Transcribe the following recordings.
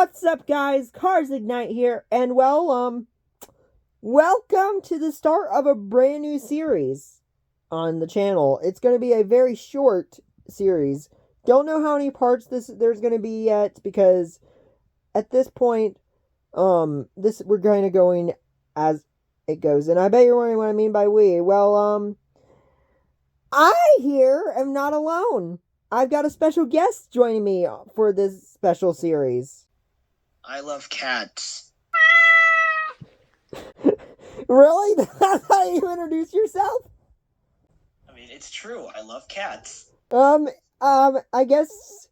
What's up, guys? Cars Ignite here, and welcome to the start of a brand new series on the channel. It's going to be a very short series. Don't know how many parts there's going to be yet, because at this point, we're kind of going as it goes. And I bet you're wondering what I mean by we. Well, I here am not alone. I've got a special guest joining me for this special series. I love cats. Really? That's how you introduce yourself? I mean, it's true. I love cats. I guess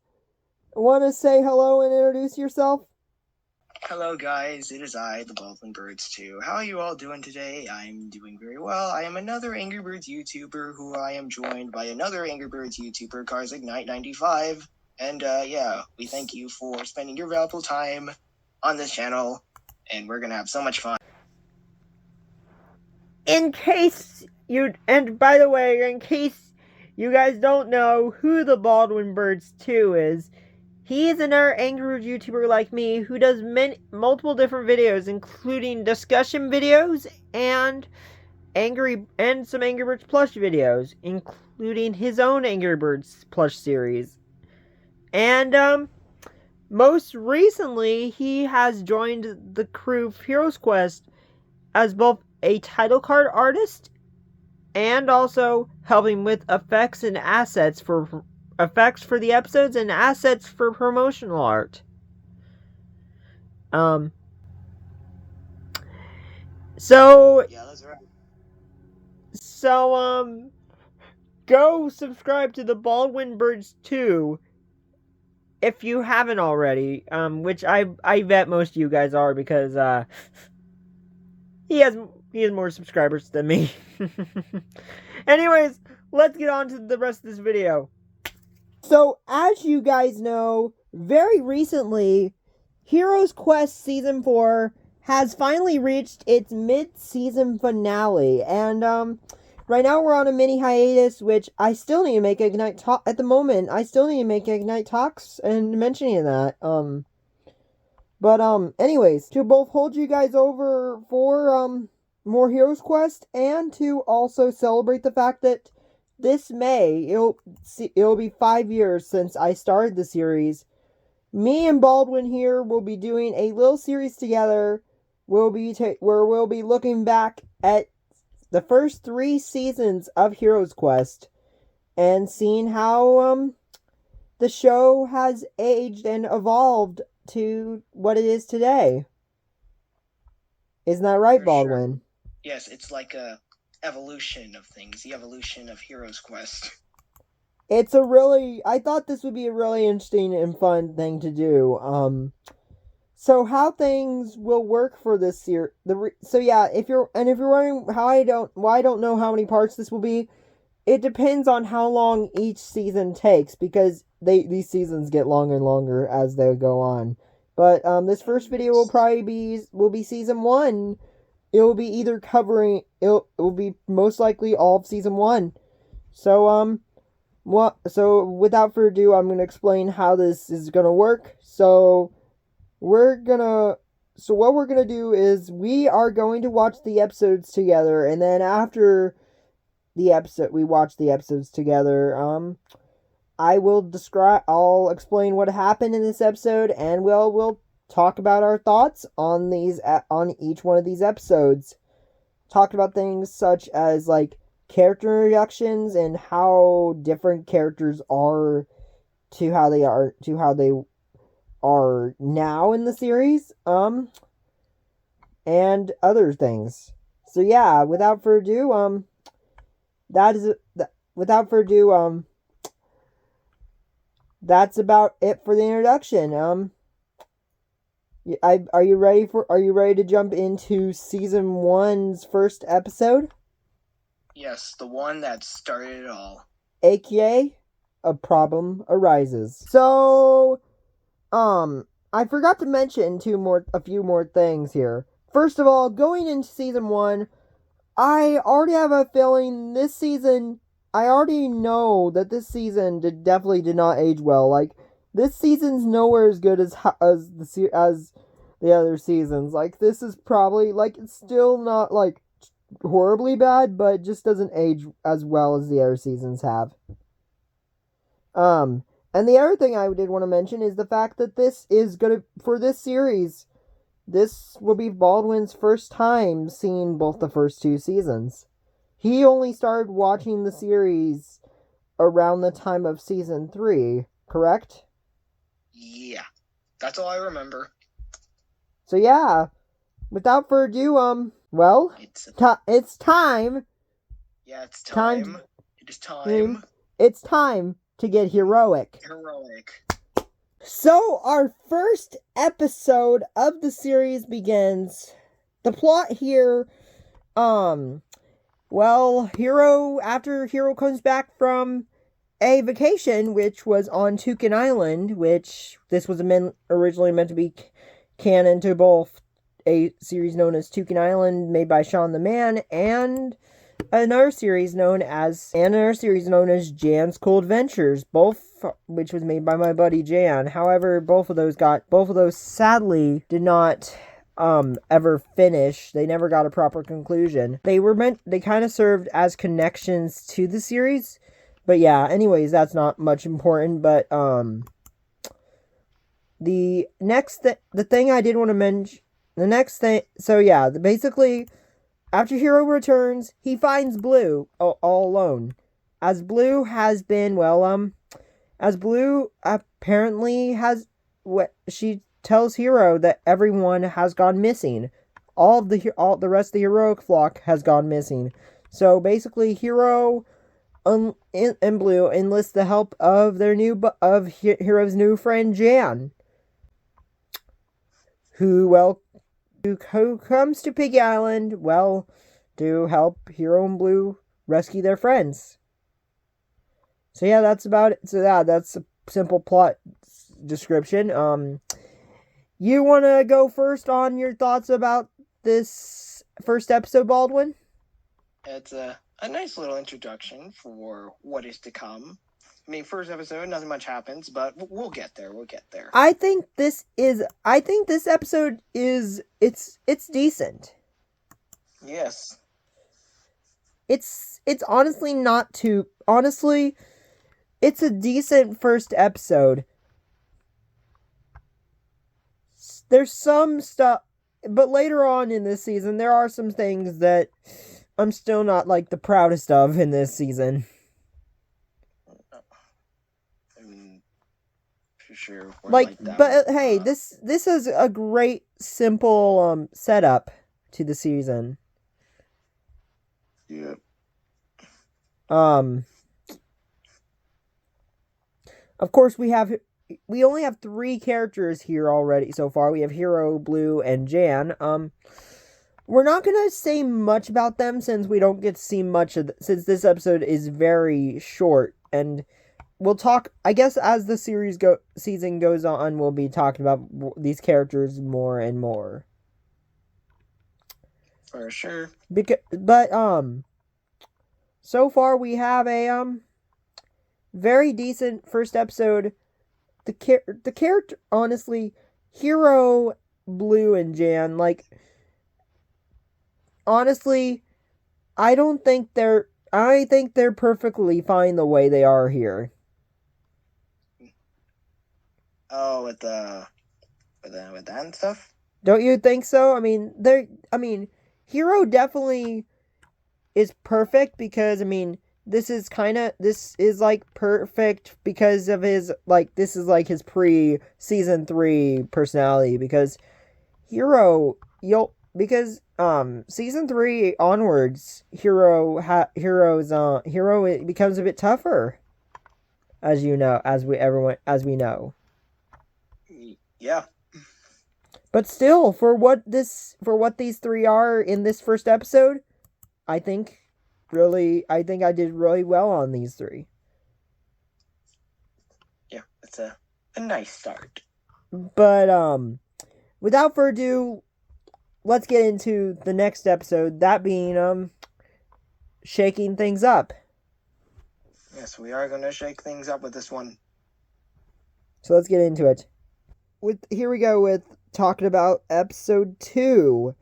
want to say hello and introduce yourself? Hello, guys. It is I, the Baldwin Birds 2. How are you all doing today? I'm doing very well. I am another Angry Birds YouTuber who I am joined by another Angry Birds YouTuber, Cars Ignite 95. And, yeah, we thank you for spending your valuable time on this channel, and we're gonna have so much fun. And by the way, in case you guys don't know who the Baldwin Birds 2 is, he is another Angry Birds YouTuber like me who does multiple different videos, including discussion videos and some Angry Birds plush videos, including his own Angry Birds plush series. And most recently, he has joined the crew of Hero's Quest as both a title card artist and also helping with effects and assets for the episodes and assets for promotional art. So Yeah, that's right. So go subscribe to the Baldwin Birds 2 if you haven't already. Which I bet most of you guys are, because he has more subscribers than me. Anyways, let's get on to the rest of this video. So, as you guys know, very recently, Hero's Quest Season 4 has finally reached its mid-season finale. And, right now we're on a mini hiatus, which I still need to make Ignite Talk at the moment. I still need to make Ignite Talks and mentioning that. Anyways, to both hold you guys over for, more Hero's Quest, and to also celebrate the fact that this May, it'll be 5 years since I started the series. Me and Baldwin here will be doing a little series together. Where we'll be looking back at the first 3 seasons of Hero's Quest and seeing how the show has aged and evolved to what it is today. Isn't that right, Baldwin? Sure. Yes, it's like a evolution of things, the evolution of Hero's Quest. I thought this would be a really interesting and fun thing to do. So how things will work for this year? So yeah, if you're wondering why I don't know how many parts this will be, it depends on how long each season takes, because these seasons get longer and longer as they go on. But this first video will be season 1. It will be it will be most likely all of season 1. So without further ado, I'm gonna explain how this is gonna work. So what we're gonna do is we are going to watch the episodes together, and then after we watch the episodes together, I'll explain what happened in this episode, and we'll talk about our thoughts on each one of these episodes. Talk about things such as like character introductions and how different characters are to how they are now in the series, and other things. So yeah, without further ado, that's about it for the introduction. Are you ready to jump into season 1's first episode? Yes, the one that started it all. AKA, a problem arises. So, I forgot to mention a few more things here. First of all, going into season 1, I already have a feeling I already know that this season definitely did not age well. Like, this season's nowhere as good as the other seasons. Like, this is probably, like, it's still not, like, horribly bad, but it just doesn't age as well as the other seasons have. And the other thing I did want to mention is the fact that this is gonna, for this series, this will be Baldwin's first time seeing both the first two seasons. He only started watching the series around the time of season 3, correct? Yeah, that's all I remember. So yeah, without further ado, well, it's time. Yeah, it's time. It is time. It's time to get heroic. So our first episode of the series begins. The plot here, well, after Hiro comes back from a vacation, which was on Toucan Island, which this was originally meant to be canon to both a series known as Toucan Island, made by Sean the Man, and another series known as Jan's Cool Adventures, both which was made by my buddy Jan. However, both of those sadly did not ever finish. They never got a proper conclusion. They kind of served as connections to the series. But yeah, anyways, that's not much important, but the thing I did want to mention, basically after Hiro returns, he finds Blue all alone. As Blue apparently has, she tells Hiro that everyone has gone missing. All the rest of the heroic flock has gone missing. So basically, Hiro and Blue enlist the help of Hiro's new friend Jan, who comes to Piggy Island, to help Hiro and Blue rescue their friends. So yeah, that's about it. So yeah, that's a simple plot description. You want to go first on your thoughts about this first episode, Baldwin? It's a nice little introduction for what is to come. I mean, first episode, nothing much happens, but we'll get there. I think this episode is it's decent. Yes. It's honestly not too honestly. It's a decent first episode. There's some stuff, but later on in this season, there are some things that I'm still not like the proudest of in this season. For sure. But hey, this is a great simple setup to the season. Yeah. Of course, we only have 3 characters here already so far. We have Hiro, Blue, and Jan. We're not gonna say much about them since we don't get to see much since this episode is very short, and we'll talk. I guess as the season goes on, we'll be talking about these characters more and more. For sure. So far we have a very decent first episode. The character, honestly, Hiro, Blue, and Jan, like, honestly, I think they're perfectly fine the way they are here. Oh, with that and stuff? Don't you think so? Hiro definitely is perfect because, this is like perfect because of his, like, this is like his pre-season 3 personality, because Hiro, season 3 onwards, Hiro it becomes a bit tougher, as you know, as we know. Yeah. But still, for what these 3 are in this first episode, I think I did really well on these 3. Yeah, it's a nice start. But without further ado, let's get into the next episode, that being shaking things up. Yes, we are going to shake things up with this one. So let's get into it. Here we go with talking about episode 2.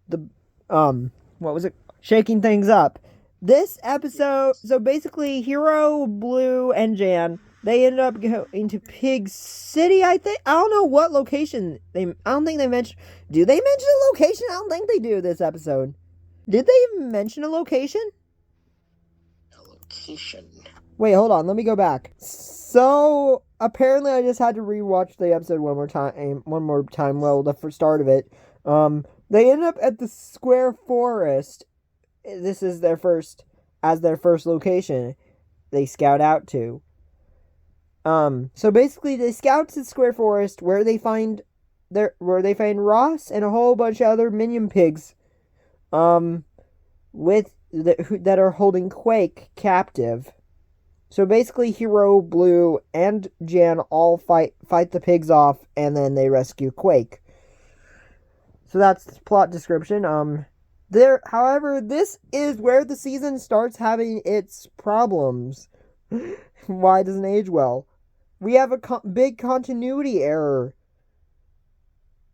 The what was it? Shaking things up. This episode, so basically Hiro, Blue, and Jan, they ended up going to Pig City, I think. I don't know what location I don't think they mentioned. Do they mention a location? I don't think they do this episode. Did they even mention a location? A location. Wait, hold on. Let me go back. So apparently, I just had to rewatch the episode one more time. Well, the first start of it. They end up at the Square Forest. This is their first location. They scout out to. So basically, they scout to the Square Forest where they find Ross and a whole bunch of other minion pigs. That are holding Quake captive. So basically, Hiro, Blue, and Jan all fight the pigs off, and then they rescue Quake. So that's the plot description. However, this is where the season starts having its problems. Why it doesn't age well? We have a big continuity error,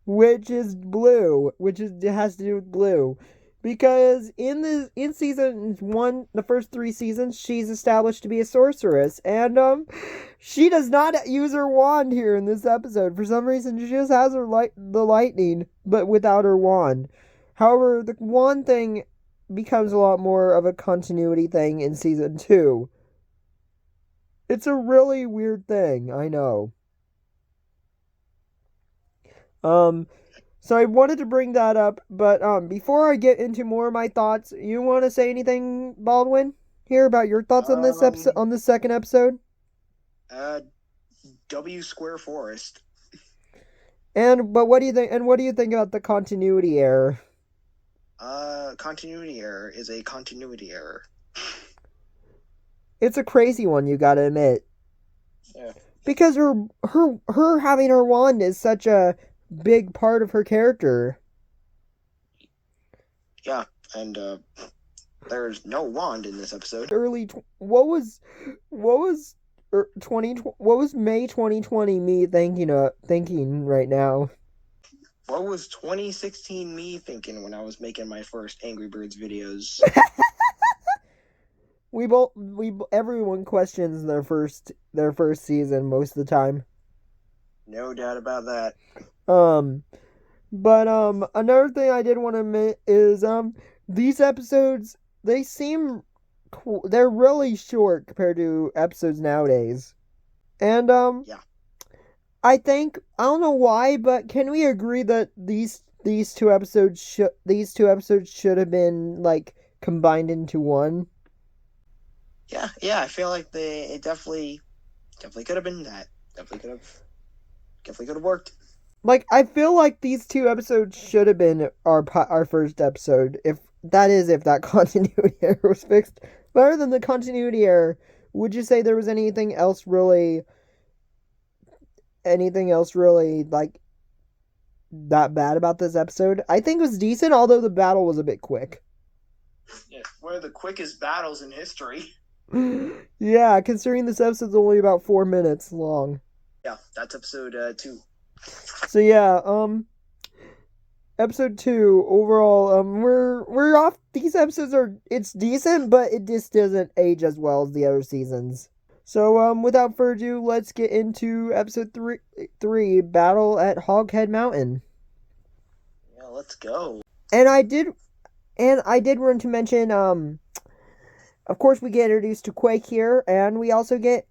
which has to do with Blue. Because in season 1, the first 3 seasons, she's established to be a sorceress, and she does not use her wand here in this episode. For some reason, she just has the lightning, but without her wand. However, the wand thing becomes a lot more of a continuity thing in season 2. It's a really weird thing, I know. So I wanted to bring that up, but before I get into more of my thoughts, you want to say anything, Baldwin, here about your thoughts on this episode, on the second episode? W Square Forest. But what do you think? And what do you think about the continuity error? Continuity error is a continuity error. It's a crazy one, you gotta admit. Yeah. Because her having her wand is such a big part of her character. Yeah, and there's no wand in this episode. What was May 2020 me thinking right now? What was 2016 me thinking when I was making my first Angry Birds videos? Everyone questions their first season most of the time. No doubt about that. But another thing I did want to admit is these episodes, they seem they're really short compared to episodes nowadays. And yeah. I don't know why, but can we agree that these two episodes should have been like combined into one? Yeah, I feel like it definitely could have been that. Definitely could have worked. Like, I feel like these 2 episodes should have been our first episode, if that continuity error was fixed. But other than the continuity error, would you say there was anything else really, like, that bad about this episode? I think it was decent, although the battle was a bit quick. Yeah, one of the quickest battles in history. Yeah, considering this episode's only about 4 minutes long. Yeah, that's episode 2. So yeah, episode 2 overall, we're off. These episodes it's decent, but it just doesn't age as well as the other seasons. So without further ado, let's get into episode 3, Battle at Hoghead Mountain. Yeah, let's go. And I did want to mention, of course, we get introduced to Quake here, and we also get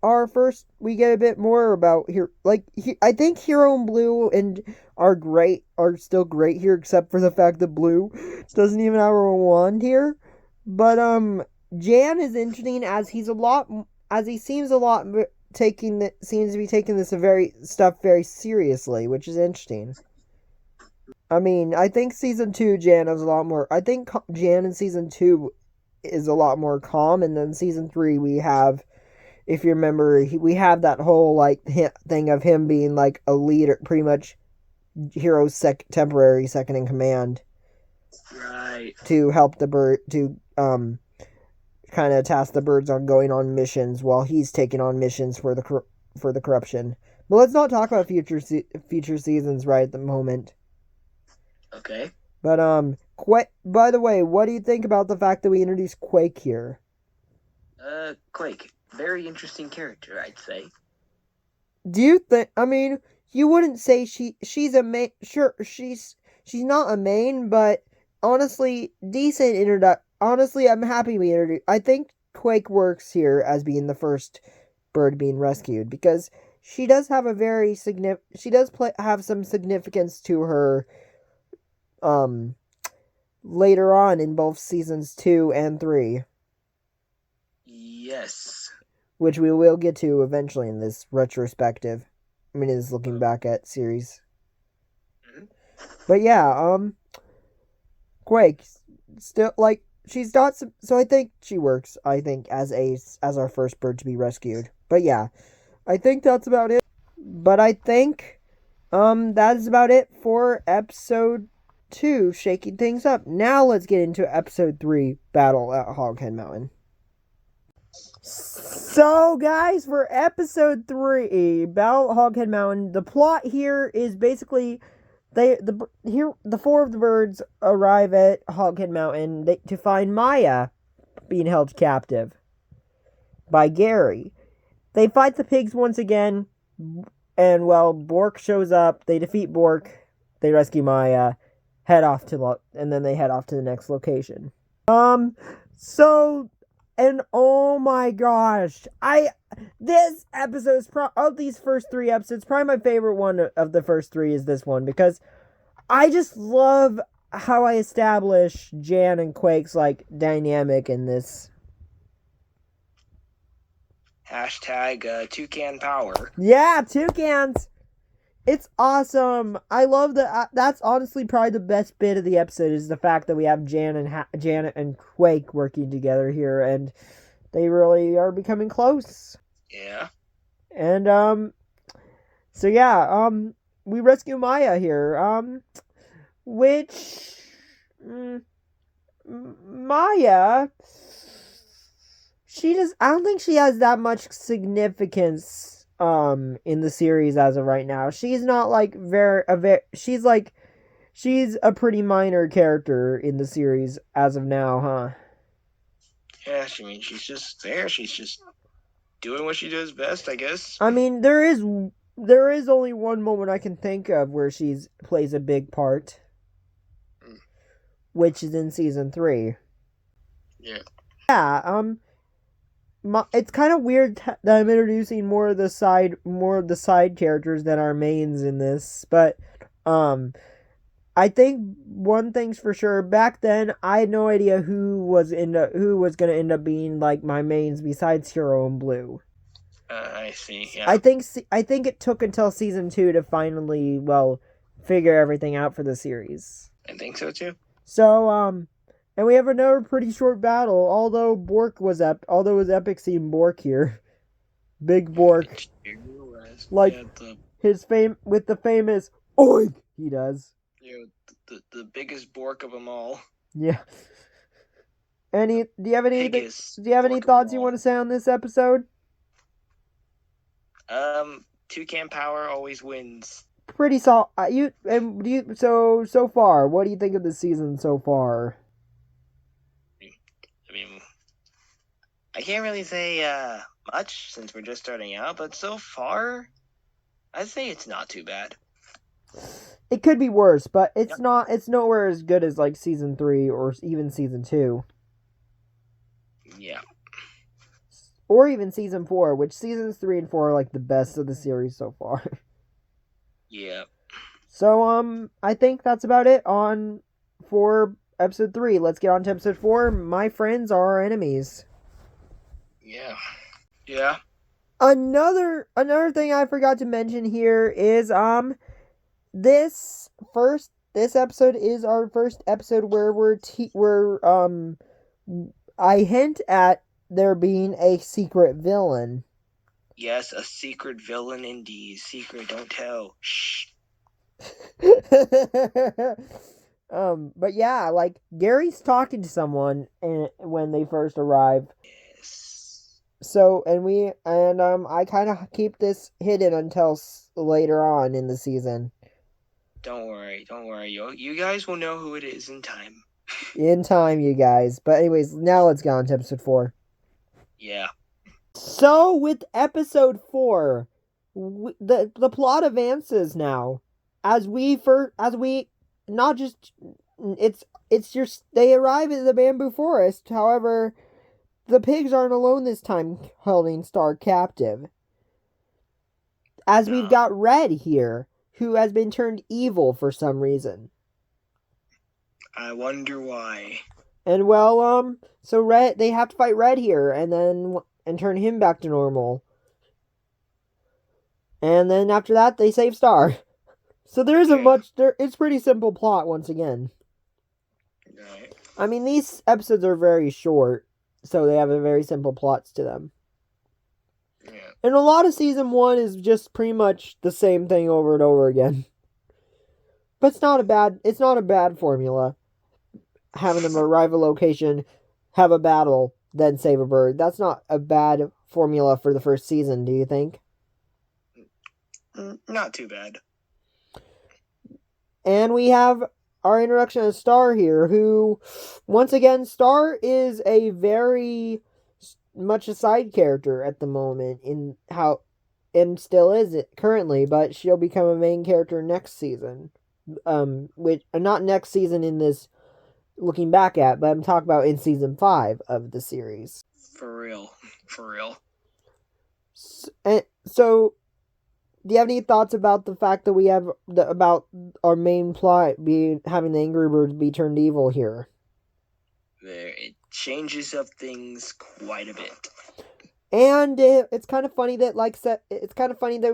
we get a bit more about here. Like, I think Hiro and Blue are still great here, except for the fact that Blue doesn't even have a wand here. But Jan is interesting as he seems to be taking this very seriously, which is interesting. I mean, I think season 2 Jan is a lot more. I think Jan in season 2 is a lot more calm, and then season 3 we have, if you remember, we have that whole like thing of him being like a leader, pretty much Hiro's temporary second in command, right, to help the bird to kind of task the birds on going on missions while he's taking on missions for the corruption. But let's not talk about future seasons right at the moment. Okay. But by the way, what do you think about the fact that we introduced Quake here? Quake, very interesting character, I'd say. Do you think? I mean, you wouldn't say she's a main. Sure, she's not a main, but honestly, decent introduction. Honestly, I'm happy we introduced. I think Quake works here as being the first bird being rescued because she does have a very significant. She does have some significance to her. Um, later on in both seasons 2 and 3, Yes. which we will get to eventually in this retrospective. I mean, is looking back at series. Mhm. But yeah, Quake still like she's not some, so I think she works. I think as our first bird to be rescued. But yeah, I think that's about it. But I think that is about it for episode 2, shaking things up. Now let's get into episode 3, Battle at Hoghead Mountain. So, guys, for episode 3, Battle at Hoghead Mountain, the plot here is basically the four of the birds arrive at Hoghead Mountain to find Maya being held captive by Gary. They fight the pigs once again, and Bork shows up. They defeat Bork. They rescue Maya, and then they head off to the next location. So, and oh my gosh, this episode's of these first 3 episodes, probably my favorite one of the first 3 is this one because I just love how I establish Jan and Quake's like dynamic in this. Hashtag toucan power. Yeah, toucans. It's awesome. I love that. That's honestly probably the best bit of the episode is the fact that we have Janet and Quake working together here, and they really are becoming close. Yeah. And so yeah, we rescue Maya here. Which Maya, I don't think she has that much significance in the series as of right now. She's not like she's a pretty minor character in the series as of now, huh? Yeah, she's just there. She's just doing what she does best, I guess. I mean, there is only one moment I can think of where she's plays a big part, which is in season 3. Yeah. Yeah, it's kind of weird that I'm introducing more of the side characters than our mains in this, but I think one thing's for sure. Back then, I had no idea who was gonna end up being like my mains besides Hiro and Blue. I see. Yeah. I think it took until season 2 to finally figure everything out for the series. I think so too. So and we have another pretty short battle. Although it was epic seeing Bork here, big Bork, like with the famous oink he does. Yeah, the biggest Bork of them all. Yeah. Do you have any Biggest thoughts you want to say on this episode? Toucan power always wins. Pretty solid. So far, what do you think of the season so far? I mean, I can't really say much since we're just starting out, but so far, I'd say it's not too bad. It could be worse, but it's not. It's nowhere as good as like season 3 or even season 2. Yeah. Or even season 4, which seasons 3 and 4 are like the best of the series so far. Yeah. So I think that's about it for episode 3. Let's get on to episode 4. My friends are our enemies. Yeah. Yeah. Another thing I forgot to mention here is this episode is our first episode where I hint at there being a secret villain. Yes, a secret villain indeed. Secret, don't tell. Shh. But yeah, like Gary's talking to someone when they first arrive. Yes. I kind of keep this hidden until later on in the season. Don't worry. You guys will know who it is in time. In time, you guys. But anyways, now let's get on to episode 4. Yeah. So with episode 4, the plot advances now, as we not just it's just they arrive at the bamboo forest. However, the pigs aren't alone this time, holding Star captive. As we've got Red here, who has been turned evil for some reason. I wonder why. And so Red, they have to fight Red here, and turn him back to normal. And then after that, they save Star. So there isn't much. It's pretty simple plot once again. Right. I mean, these episodes are very short, so they have a very simple plots to them. Yeah. And a lot of season 1 is just pretty much the same thing over and over again. But it's not a bad formula. Having them arrive at a location, have a battle, then save a bird. That's not a bad formula for the first season, do you think? Not too bad. And we have our introduction of Star here, who, once again, Star is a very much a side character at the moment and still is it currently, but she'll become a main character next season. Which not next season in this looking back at, but I'm talking about in season 5 of the series. For real. So, do you have any thoughts about the fact that we have about our main plot having the Angry Birds be turned evil here? It changes up things quite a bit. And it's kind of funny that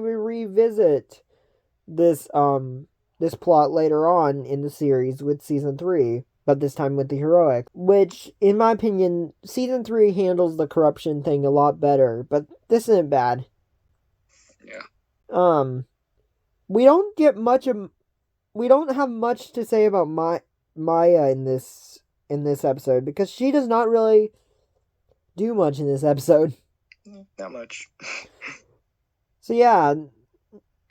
we revisit this plot later on in the series with season 3, but this time with the heroic, which in my opinion season 3 handles the corruption thing a lot better, but this isn't bad. Yeah. We don't have much to say about Maya in this episode, because she does not really do much in this episode. Not much. So yeah,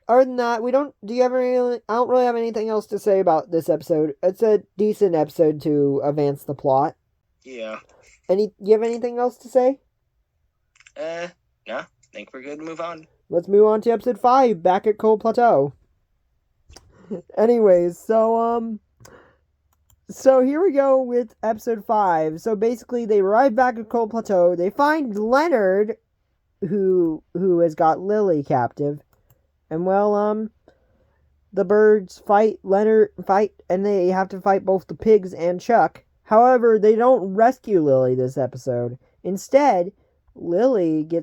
other than that, I don't really have anything else to say about this episode. It's a decent episode to advance the plot. Yeah. Do you have anything else to say? No. I think we're good to move on. Let's move on to episode 5, back at Cold Plateau. Anyways, so here we go with episode 5. So basically, they arrive back at Cold Plateau. They find Leonard, who has got Lily captive. And the birds fight, and they have to fight both the pigs and Chuck. However, they don't rescue Lily this episode. Instead, Leonard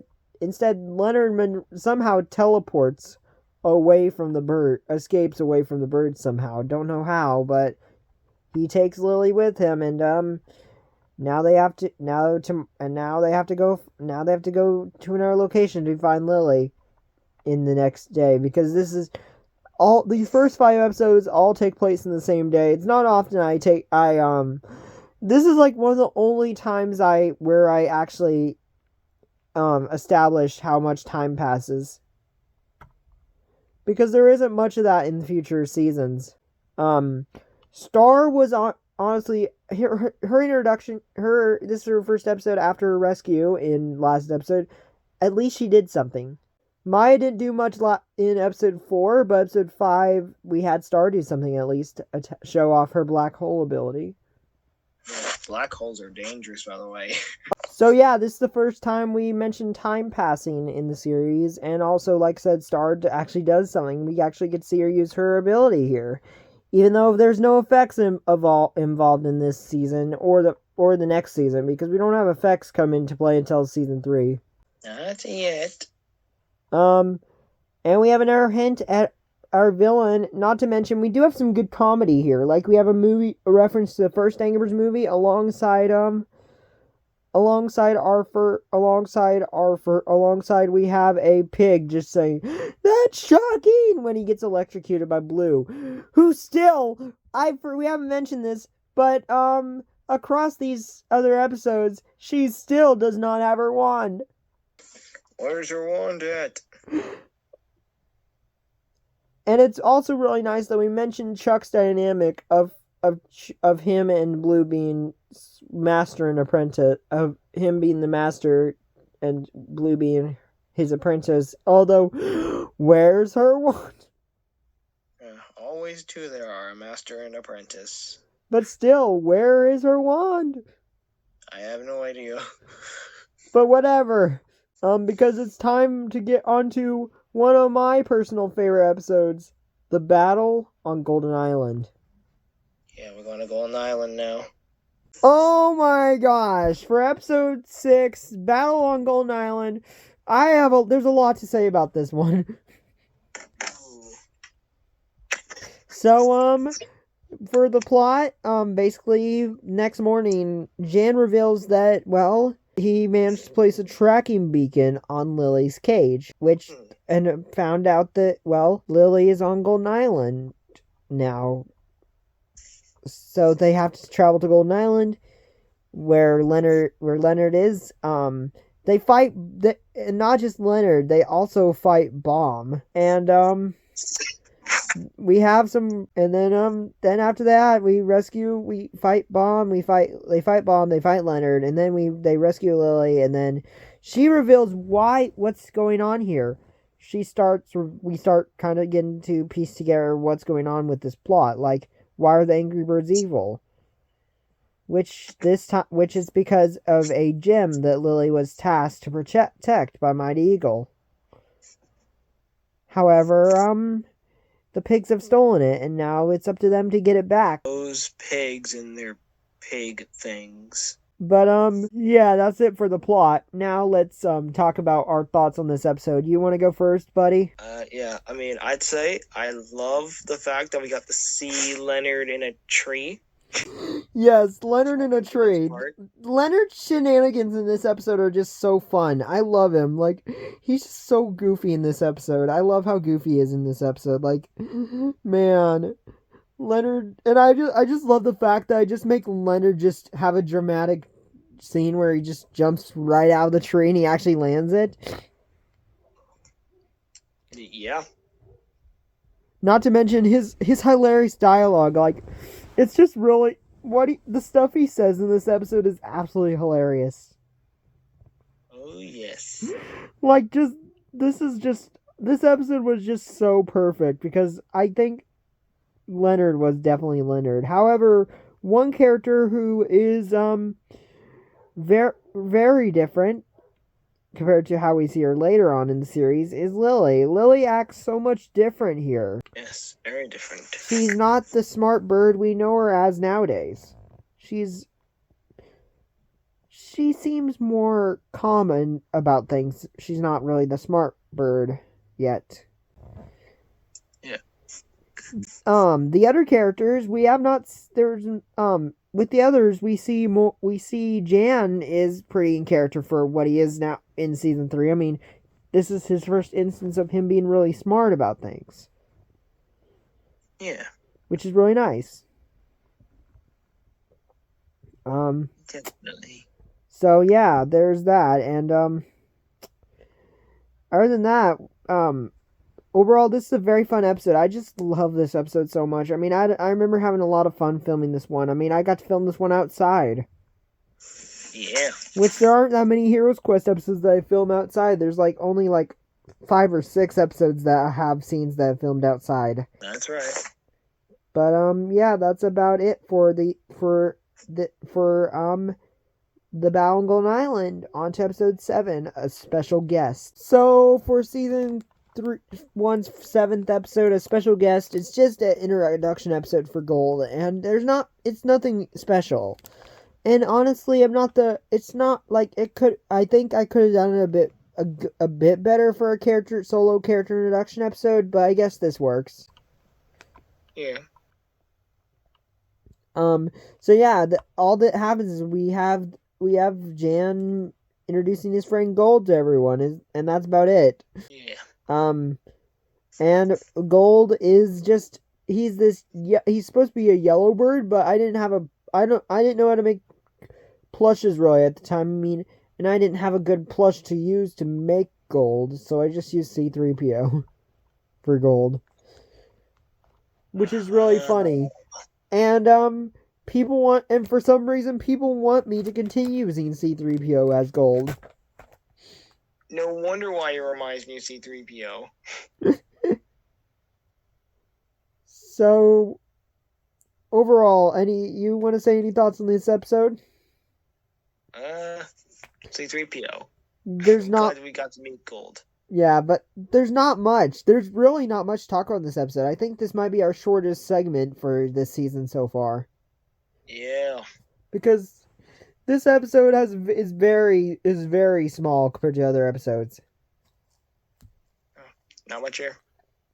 somehow teleports away from the bird, escapes away from the bird somehow. Don't know how, but he takes Lily with him, and now they have to go to another location to find Lily in the next day, because these first 5 episodes all take place in the same day. It's not often this is like one of the only times where I actually established how much time passes, because there isn't much of that in future seasons. Star was honestly her introduction. This is her first episode after her rescue in last episode. At least she did something. Maya didn't do much in episode 4, but episode 5 we had Star do something at least to show off her black hole ability. Yeah, black holes are dangerous, by the way. So yeah, this is the first time we mentioned time passing in the series, and also, like I said, Star actually does something. We actually get to see her use her ability here, even though there's no effects involved in this season or the next season, because we don't have effects come into play until season 3. Not yet. And we have another hint at our villain. Not to mention, we do have some good comedy here. Like, we have a reference to the first Angry Birds movie alongside we have a pig just saying, "That's shocking," when he gets electrocuted by Blue, who still, we haven't mentioned this, but across these other episodes, she still does not have her wand. Where's your wand at? And it's also really nice that we mentioned Chuck's dynamic of him and Blue being master and apprentice, of him being the master and Blue being his apprentice. Although, where's her wand? Always two there are, a master and apprentice. But still, where is her wand? I have no idea. But whatever. Because it's time to get onto one of my personal favorite episodes, the battle on Golden Island. Yeah, we're going to Golden Island now. Oh my gosh! For episode 6, Battle on Golden Island, there's a lot to say about this one. So, for the plot, basically, next morning, Jan reveals that, well, he managed to place a tracking beacon on Lily's cage, and found out that, well, Lily is on Golden Island now. So they have to travel to Golden Island, where Leonard is. They fight, and not just Leonard, they also fight Bomb. And, we have some, and then after that, we fight Bomb, they fight Bomb, they fight Leonard, and then they rescue Lily, and then she reveals what's going on here. We start kind of getting to piece together what's going on with this plot, like, why are the Angry Birds evil? Which is because of a gem that Lily was tasked to protect by Mighty Eagle. However, the pigs have stolen it, and now it's up to them to get it back. Those pigs and their pig things. But, yeah, that's it for the plot. Now let's, talk about our thoughts on this episode. You want to go first, buddy? Yeah, I mean, I'd say I love the fact that we got to see Leonard in a tree. Yes, Leonard in a tree. Leonard's shenanigans in this episode are just so fun. I love him. Like, he's just so goofy in this episode. I love how goofy he is in this episode. Like, man, Leonard, and I just love the fact that I just make Leonard just have a dramatic scene where he just jumps right out of the tree and he actually lands it. Yeah. Not to mention his hilarious dialogue. Like, it's just really the stuff he says in this episode is absolutely hilarious. Oh yes. Like, this episode was just so perfect because I think Leonard was definitely Leonard. However, one character who is very very different compared to how we see her later on in the series is Lily. Lily acts so much different here. Yes, very different. She's not the smart bird we know her as nowadays. She seems more common about things. She's not really the smart bird yet. Yeah. The other characters we have not. With the others, we see Jan is pretty in character for what he is now in season 3. I mean, this is his first instance of him being really smart about things. Yeah. Which is really nice. Definitely. So yeah, there's that, and other than that, overall, this is a very fun episode. I just love this episode so much. I mean, I remember having a lot of fun filming this one. I mean, I got to film this one outside. Yeah. Which there aren't that many Heroes Quest episodes that I film outside. There's only 5 or 6 episodes that have scenes that I filmed outside. That's right. But yeah, that's about it for the Battle on Golden Island. On to episode 7, a special guest. So for season 1's 7th episode, a special guest. It's just an introduction episode for Gold, and it's nothing special. And honestly, it's not like it could. I think I could have done it a bit better for a solo character introduction episode, but I guess this works. Yeah. So yeah, all that happens is we have Jan introducing his friend Gold to everyone, and that's about it. Yeah. And Gold is just he's supposed to be a yellow bird, but I didn't know how to make plushes really at the time. I mean, and I didn't have a good plush to use to make gold, so I just use C3PO for gold, which is really funny. And and for some reason people want me to continue using C3PO as gold. No wonder why it reminds me of C3PO. So overall, you want to say any thoughts on this episode? C3PO. There's not. Glad we got to meet Gold. Yeah, but there's not much. There's really not much to talk on this episode. I think this might be our shortest segment for this season so far. Yeah. Because this episode is very small compared to other episodes. Not much here.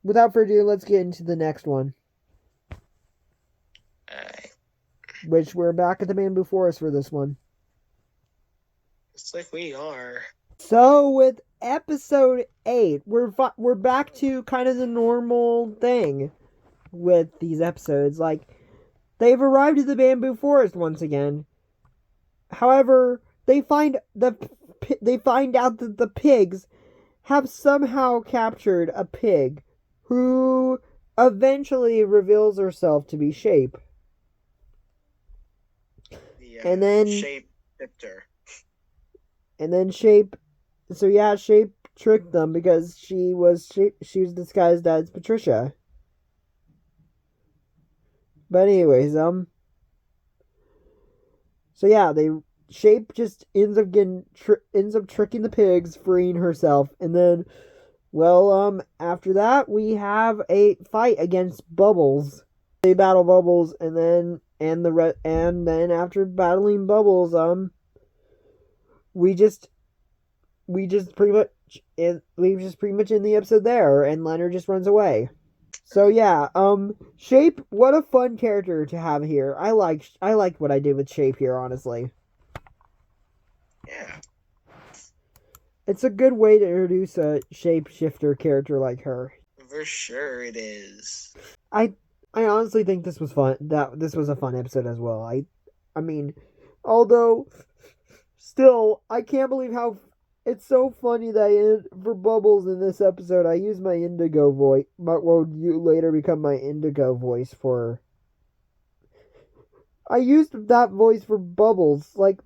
Without further ado, let's get into the next one. Which we're back at the Bamboo Forest for this one. It's like we are. So with episode 8, we're back to kind of the normal thing with these episodes. Like, they've arrived at the Bamboo Forest once again. However, they find out that the pigs have somehow captured a pig who eventually reveals herself to be Shape. And then Shape shifter. And then Shape tricked them because she was disguised as Patricia. But anyways, so yeah, Shape just ends up tricking the pigs, freeing herself, and then, after that we have a fight against Bubbles. They battle Bubbles, and then after battling Bubbles, we just pretty much end the episode there, and Leonard just runs away. So yeah, Shape, what a fun character to have here. I liked what I did with Shape here, honestly. Yeah. It's a good way to introduce a shapeshifter character like her. For sure it is. I honestly think this was fun. That this was a fun episode as well. I mean, although still, I can't believe how it's so funny that for Bubbles in this episode, I use my Indigo voice. What will you later become my Indigo voice for? I used that voice for Bubbles. Like,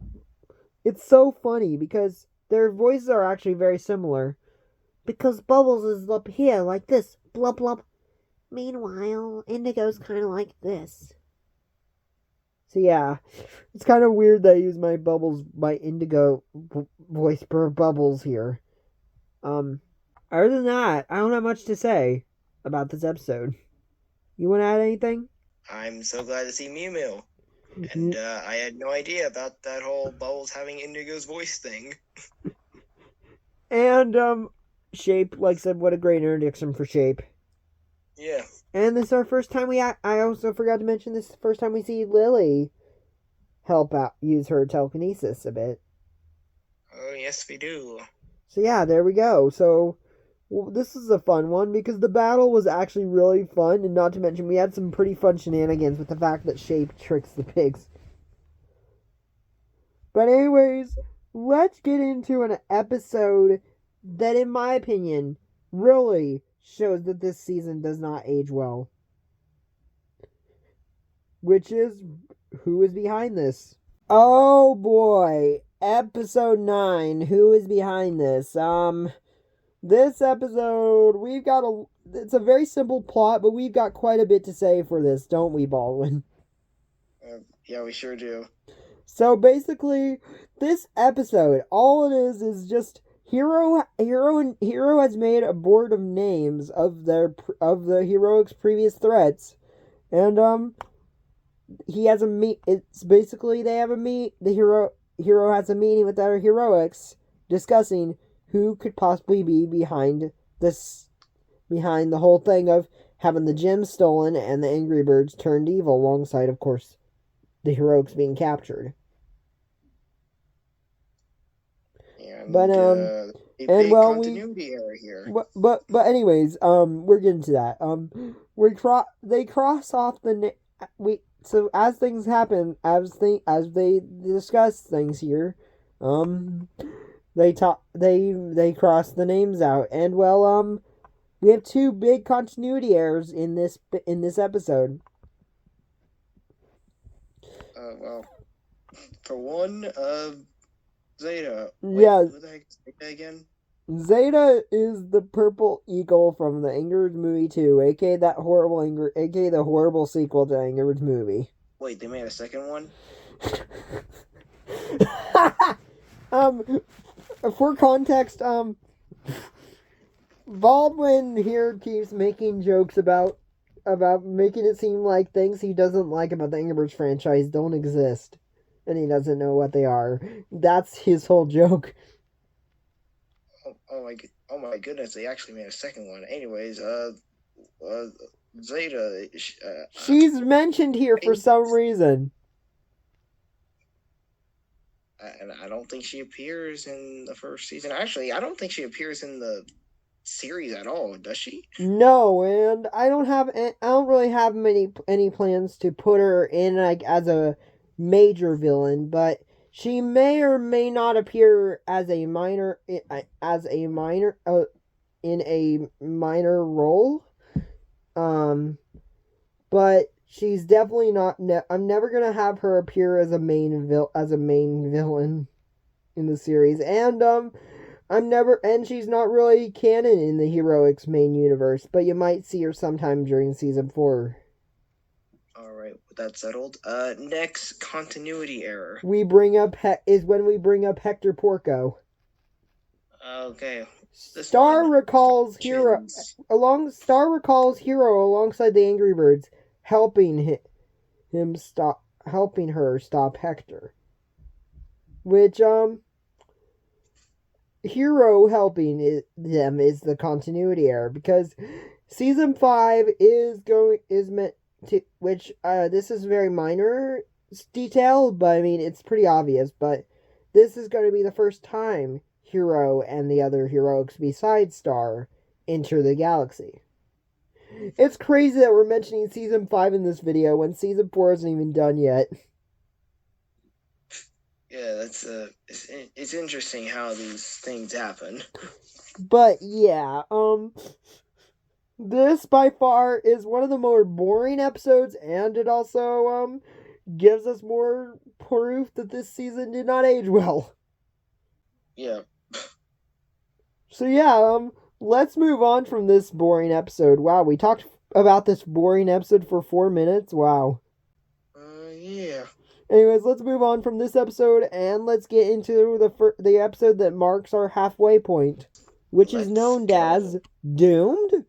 it's so funny because their voices are actually very similar. Because Bubbles is up here like this, blub blub. Meanwhile, Indigo's kind of like this. So yeah, it's kind of weird that I use my Indigo voice for Bubbles here. Other than that, I don't have much to say about this episode. You want to add anything? I'm so glad to see Mew Mew. And I had no idea about that whole Bubbles having Indigo's voice thing. And Shape, like I said, what a great introduction for Shape. Yeah. And this is our first time I also forgot to mention this is the first time we see Lily use her telekinesis a bit. Oh, yes, we do. So yeah, there we go. So this is a fun one because the battle was actually really fun, and not to mention we had some pretty fun shenanigans with the fact that Shape tricks the pigs. But anyways, let's get into an episode that, in my opinion, really shows that this season does not age well. Which is, who is behind this? Oh boy, episode 9, who is behind this? This episode, it's a very simple plot, but we've got quite a bit to say for this, don't we, Baldwin? Yeah, we sure do. So basically, this episode, all it is just Hiro has made a board of names of the heroics previous threats, and he has a meet. It's basically they have a meet. The Hiro has a meeting with other heroics discussing who could possibly be behind the whole thing of having the gems stolen and the Angry Birds turned evil, alongside, of course, the heroics being captured. And, big continuity error here. But anyways, we're getting to that. They cross off so as things happen, as they discuss things here, they cross the names out, and well, we have two big continuity errors in this episode. Well, for one, Zeta. Wait, Yeah, who the heck is Zeta again? Zeta is the purple eagle from the Angry Birds movie 2, aka aka the horrible sequel to Angry Birds movie. Wait, they made a second one? um, for context, Baldwin here keeps making jokes about making it seem like things he doesn't like about the Angry Birds franchise don't exist, and he doesn't know what they are. That's his whole joke. Oh my goodness! They actually made a second one. Anyways, Zeta. She's mentioned here for some reason. And I don't think she appears in the first season. Actually, I don't think she appears in the series at all. Does she? No, and I don't really have any plans to put her in like as a major villain, but she may or may not appear as a minor in a minor role. But she's definitely not. I'm never gonna have her appear as a main villain in the series, and she's not really canon in the Heroics main universe, but you might see her sometime during season 4. Alright, with that settled. Next continuity error. When we bring up Hector Porco. Okay. Star recalls Hiro alongside the Angry Birds, helping her stop Hector. Which Hiro helping them is the continuity error, because season 5 is meant to, which this is very minor detail, but I mean it's pretty obvious, but this is going to be the first time Hiro and the other heroics besides Star enter the galaxy. It's crazy that we're mentioning season 5 in this video when season 4 isn't even done yet. Yeah, that's it's interesting how these things happen. But yeah, this by far is one of the more boring episodes, and it also gives us more proof that this season did not age well. Yeah. So yeah, let's move on from this boring episode. Wow, we talked about this boring episode for 4 minutes. Wow. Yeah. Anyways, let's move on from this episode and let's get into the episode that marks our halfway point, which is known as Doomed.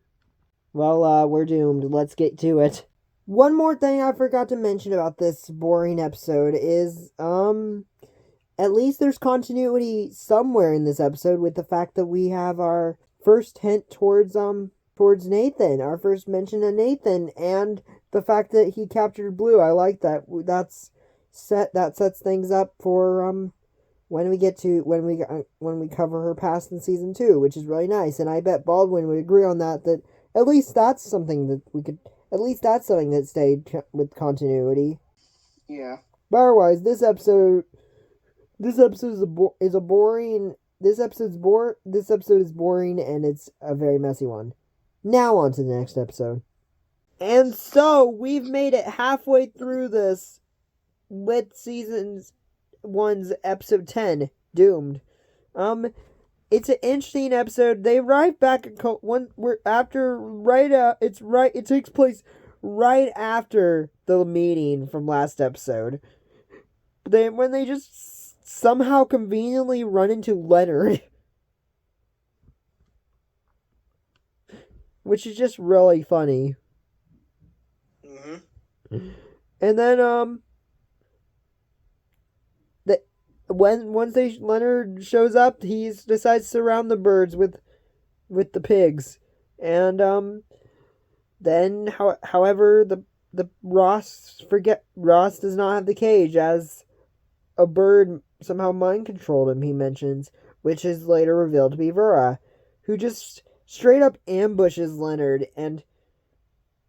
Well, we're doomed. Let's get to it. One more thing I forgot to mention about this boring episode is, at least there's continuity somewhere in this episode with the fact that we have our first hint towards Nathan, our first mention of Nathan, and the fact that he captured Blue. I like that. That sets things up for when we cover her past in season 2, which is really nice. And I bet Baldwin would agree on that at least that's something that stayed with continuity. Yeah. But otherwise, this episode is boring, and it's a very messy one. Now on to the next episode. And so we've made it halfway through this with season 1's episode 10, Doomed. It's an interesting episode. They arrive back at it takes place right after the meeting from last episode. When they just somehow conveniently run into Leonard. Which is just really funny. Mm-hmm. And then, once Leonard shows up, he decides to surround the birds with the pigs. And, then, however, Ross does not have the cage, as a bird somehow mind controlled him, he mentions, which is later revealed to be Vera, who just straight up ambushes Leonard and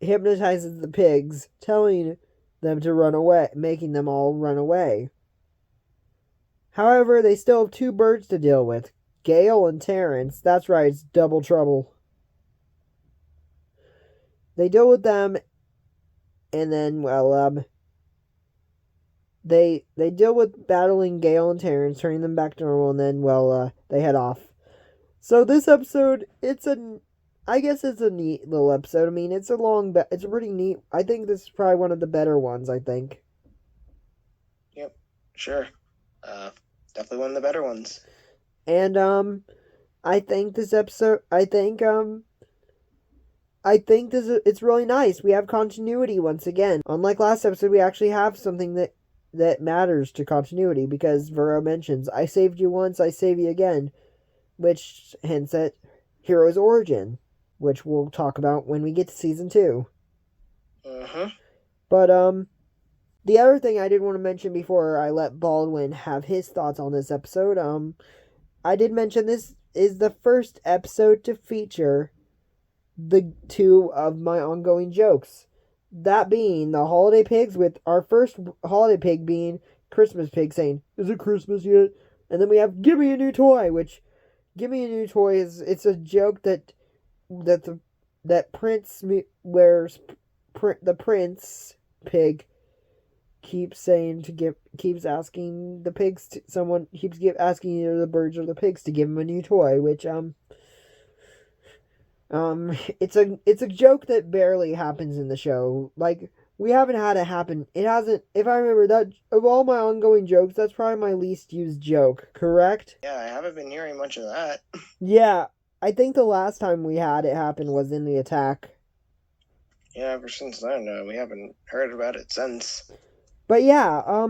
hypnotizes the pigs, telling them to run away, making them all run away. However, they still have two birds to deal with, Gale and Terrence. That's right, it's double trouble. They deal with them, and then, they deal with battling Gale and Terrence, turning them back to normal, and then, they head off. So this episode, I guess it's a neat little episode. I mean, it's a pretty neat. I think this is probably one of the better ones. I think. Yep, sure. Definitely one of the better ones. And I think this episode. I think it's really nice. We have continuity once again. Unlike last episode, we actually have something that matters to continuity because Hiro mentions, "I saved you once, I save you again," which hints at Hiro's origin, which we'll talk about when we get to season 2. But the other thing I did want to mention before I let Baldwin have his thoughts on this episode, I did mention this is the first episode to feature the two of my ongoing jokes. That being the holiday pigs, with our first holiday pig being Christmas Pig saying, "Is it Christmas yet?" And then we have "Give me a new toy," which "Give me a new toy" it's a joke that Prince wears. The Prince Pig keeps asking the pigs to, someone keeps asking either the birds or the pigs to give him a new toy, which it's a joke that barely happens in the show. Like, we haven't had it happen. It hasn't. If I remember, that of all my ongoing jokes, that's probably my least used joke. Correct? Yeah, I haven't been hearing much of that. Yeah, I think the last time we had it happen was in the attack. Yeah, ever since then, we haven't heard about it since. But yeah,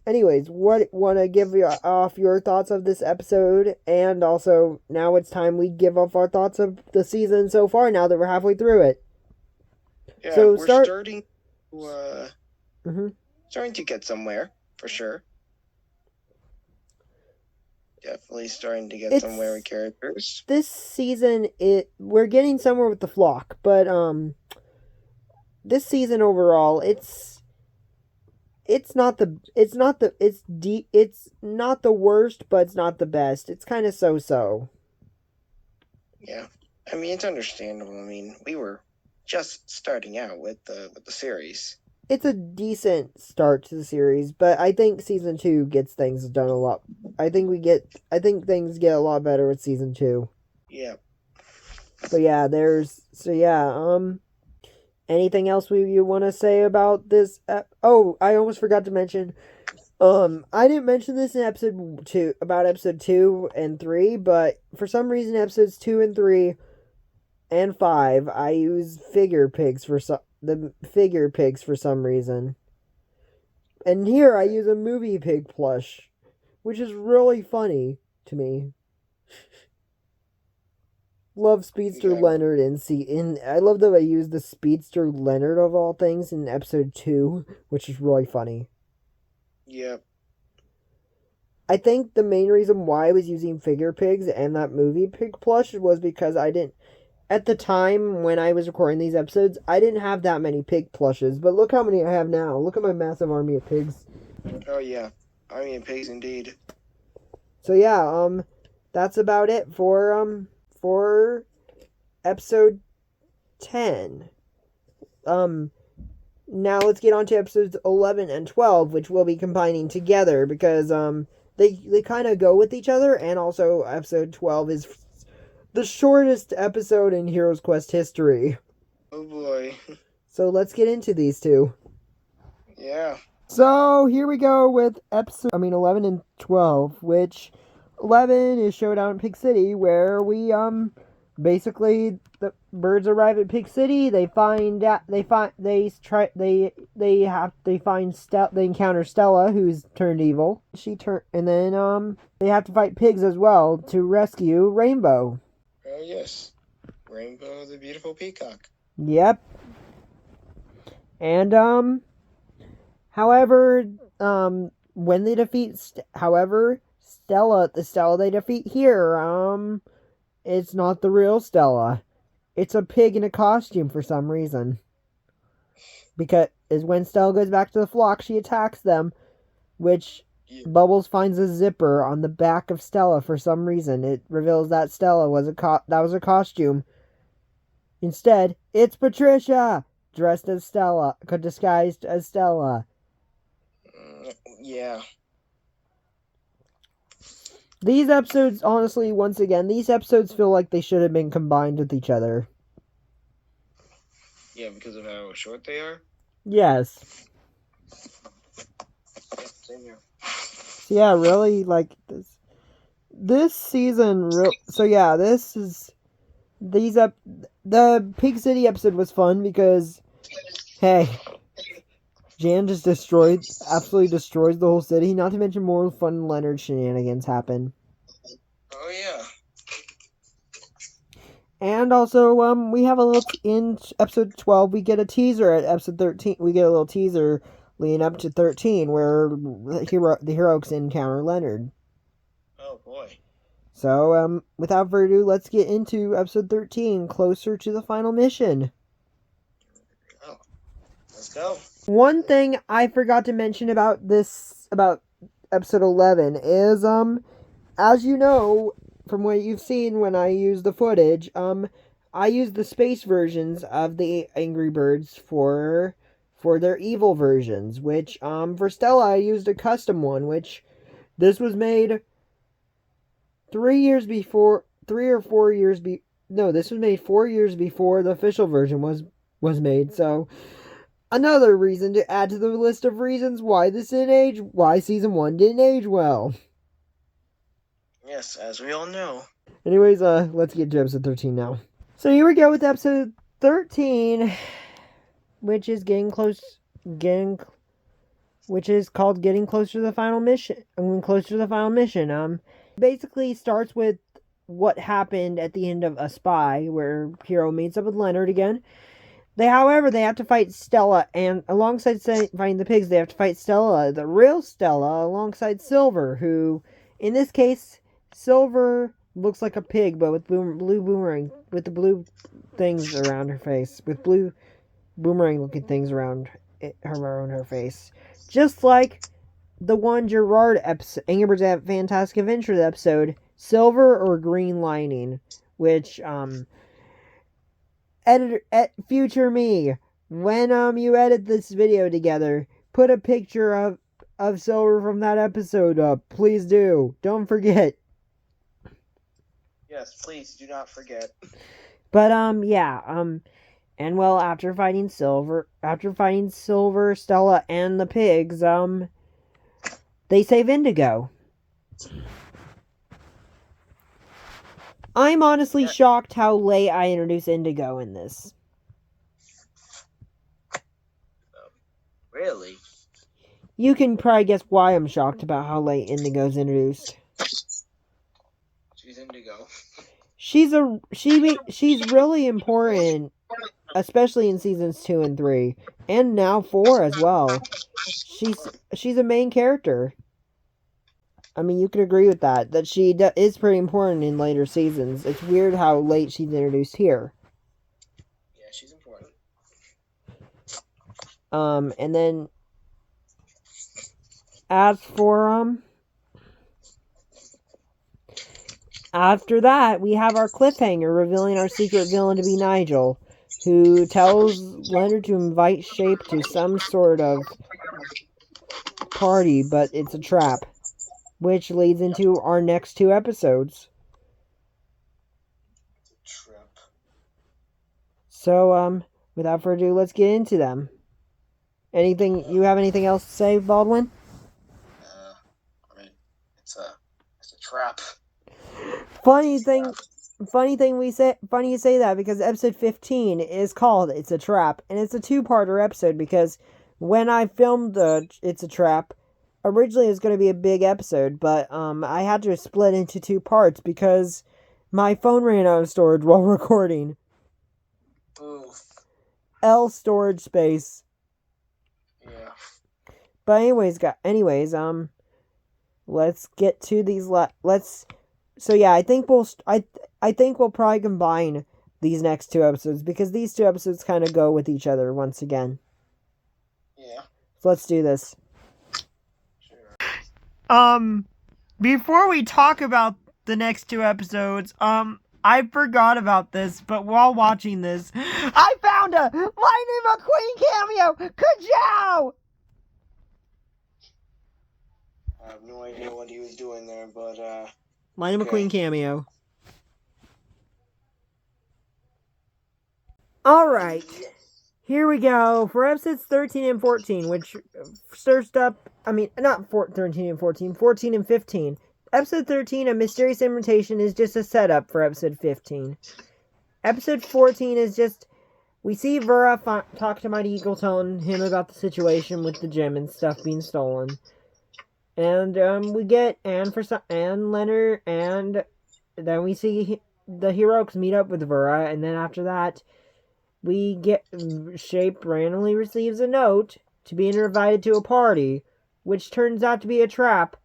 anyways, what want to give you off your thoughts of this episode, and also now it's time we give off our thoughts of the season so far. Now that we're halfway through it, yeah, so we're starting to get somewhere for sure. Definitely starting to get somewhere with characters. This season, we're getting somewhere with the flock, but this season overall, it's not the worst, but it's not the best. It's kind of so. Yeah, I mean, it's understandable. I mean, we were just starting out with the series. It's a decent start to the series, but I think season 2 gets things done a lot. I think things get a lot better with season 2. Yeah. But yeah, anything else you want to say about this? Oh, I almost forgot to mention. I didn't mention this in episode 2 and 3, but for some reason, episodes 2 and 3 and 5, I use figure pigs for some reason. And here I use a movie pig plush, which is really funny to me. Love Speedster Leonard I love that I use the Speedster Leonard of all things in episode 2, which is really funny. Yep. I think the main reason why I was using figure pigs and that movie pig plush was because at the time when I was recording these episodes, I didn't have that many pig plushes, but look how many I have now. Look at my massive army of pigs. Oh yeah, army of pigs indeed. So yeah, that's about it for episode 10. Now let's get on to episodes 11 and 12, which we'll be combining together because they kind of go with each other, and also episode 12 is the shortest episode in Hero's Quest history. Oh boy. So let's get into these two. Yeah. So here we go with 11 and 12, which 11 is Showdown in Pig City, where we basically the birds arrive at Pig City. They encounter Stella, who's turned evil. And then they have to fight pigs as well to rescue Rainbow. Oh yes, Rainbow the beautiful peacock. Yep. And however, when they defeat the Stella they defeat here, it's not the real Stella. It's a pig in a costume for some reason. Because when Stella goes back to the flock, she attacks them, which Yeah. Bubbles finds a zipper on the back of Stella for some reason. It reveals that Stella was that was a costume. Instead, it's Patricia, dressed as Stella, disguised as Stella. Yeah. These episodes, honestly, once again, these episodes feel like they should have been combined with each other. Yeah, because of how short they are. Yes. Yeah, same here. So yeah, really, like this season. So yeah, this is the Pig City episode was fun because hey, Jan just absolutely destroys the whole city. Not to mention more fun Leonard shenanigans happen. Oh yeah. And also, we have a little in episode 12. We get a teaser at episode 13. We get a little teaser leading up to 13, where the heroes encounter Leonard. Oh boy. So, without further ado, let's get into episode 13, closer to the final mission. Oh, let's go. One thing I forgot to mention about episode 11 is, as you know, from what you've seen when I use the footage, I use the space versions of the Angry Birds for their evil versions, which, for Stella, I used a custom one, which this was made 4 years before the official version was made. So another reason to add to the list of reasons why why season 1 didn't age well. Yes, as we all know. Anyways, let's get to episode 13 now. So here we go with episode 13, which is which is called Getting Closer to the Final Mission. Closer to the Final Mission. Basically starts with what happened at the end of A Spy, where Hiro meets up with Leonard again. However, they have to fight Stella, and alongside fighting the pigs, they have to fight Stella, the real Stella, alongside Silver, who, in this case, Silver looks like a pig, but with blue boomerang, with the blue things around her face, with blue boomerang-looking things around her face, just like the one Gerard episode, Angry Birds Fantastic Adventures episode, Silver or Green Lining, which future me, when you edit this video together, put a picture of Silver from that episode up. Please do. Don't forget. Yes, please do not forget. But yeah, and well, after fighting Silver, Stella, and the pigs, they save Indigo. I'm honestly shocked how late I introduced Indigo in this. Really? You can probably guess why I'm shocked about how late Indigo's introduced. She's Indigo. She's really important, especially in seasons 2 and 3, and now 4 as well. She's a main character. I mean, you could agree with that she is pretty important in later seasons. It's weird how late she's introduced here. Yeah, she's important. And then as for after that, we have our cliffhanger revealing our secret villain to be Nigel, who tells Leonard to invite Shape to some sort of party, but it's a trap, which leads into our next 2 episodes. Trap. So, without further ado, let's get into them. You have anything else to say, Baldwin? I mean, it's a trap. Funny you say that, because episode 15 is called It's a Trap, and it's a 2-parter episode because when I filmed It's a Trap, originally it was going to be a big episode, but I had to split into 2 parts because my phone ran out of storage while recording. Oof. L storage space. Yeah. But anyways, let's get to these So yeah, I think we'll probably combine these next 2 episodes because these 2 episodes kind of go with each other once again. Yeah. So let's do this. Sure. Before we talk about the next two episodes, I forgot about this, but while watching this, I found a Lightning McQueen cameo! Ka-chow! I have no idea what he was doing there, but, Lightning okay. McQueen cameo. Alright. Here we go for episodes 13 and 14, which starts up, not 13 and 14, 14 and 15. Episode 13, A Mysterious Invitation, is just a setup for episode 15. Episode 14 is just, we see Vera talk to Mighty Eagle, telling him about the situation with the gem and stuff being stolen. And we get Anne Leonard, and then we see the heroes meet up with Vera, and then after that, we get Shape randomly receives a note to be invited to a party, which turns out to be a trap,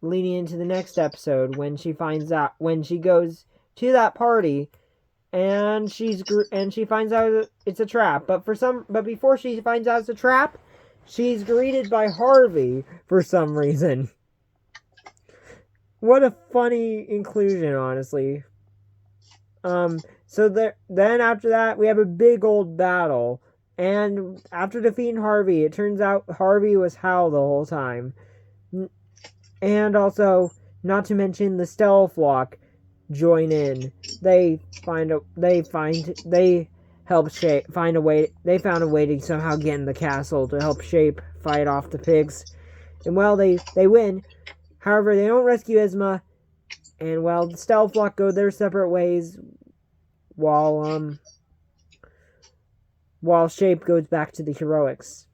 leading into the next episode when she goes to that party, and she finds out it's a trap. But before she finds out it's a trap, she's greeted by Harvey for some reason. What a funny inclusion, honestly. So then after that, we have a big old battle. And after defeating Harvey, it turns out Harvey was Hal the whole time. And also, not to mention the Stella flock join in. They found a way to somehow get in the castle to help Shape fight off the pigs. And well, they win. However, they don't rescue Isma. And well, the Stella flock go their separate ways, while Shape goes back to the heroics.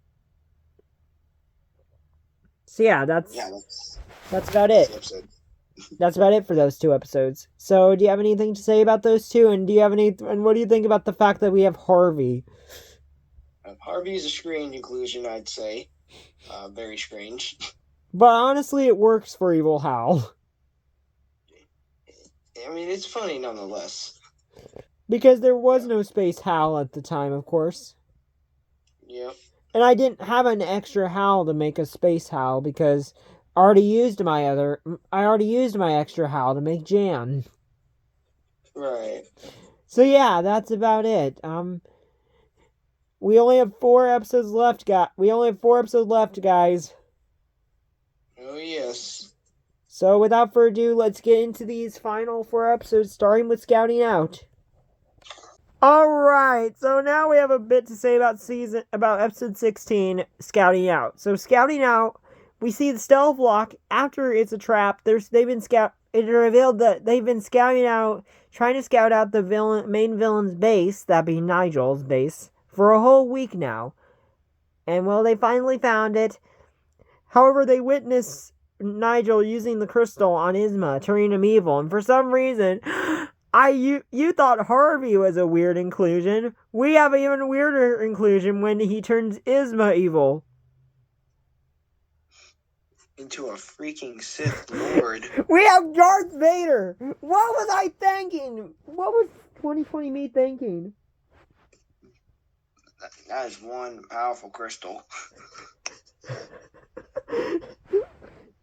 So yeah, that's about it. That's about it for those two episodes. So do you have anything to say about those two? And what do you think about the fact that we have Harvey? Harvey is a strange inclusion, I'd say. Very strange. But honestly, it works for Evil Hal. I mean, it's funny nonetheless. Because there was no Space Hal at the time, of course. Yep. And I didn't have an extra Hal to make a Space Hal because I already used my extra Hal to make Jan. Right. So yeah, that's about it. We only have 4 episodes left, guys. Oh yes. So without further ado, let's get into these final 4 episodes, starting with Scouting Out. Alright, so now we have a bit to say about episode 16, Scouting Out. So Scouting Out, we see the Stella flock, after it's a trap, it revealed that they've been scouting out, trying to scout out the main villain's base, that being Nigel's base, for a whole week now. And well, they finally found it. However, they witness Nigel using the crystal on Isma, turning him evil, and for some reason, you thought Harvey was a weird inclusion. We have an even weirder inclusion when he turns Isma evil. Into a freaking Sith Lord. We have Darth Vader! What was I thinking? What was 2020 me thinking? That is one powerful crystal.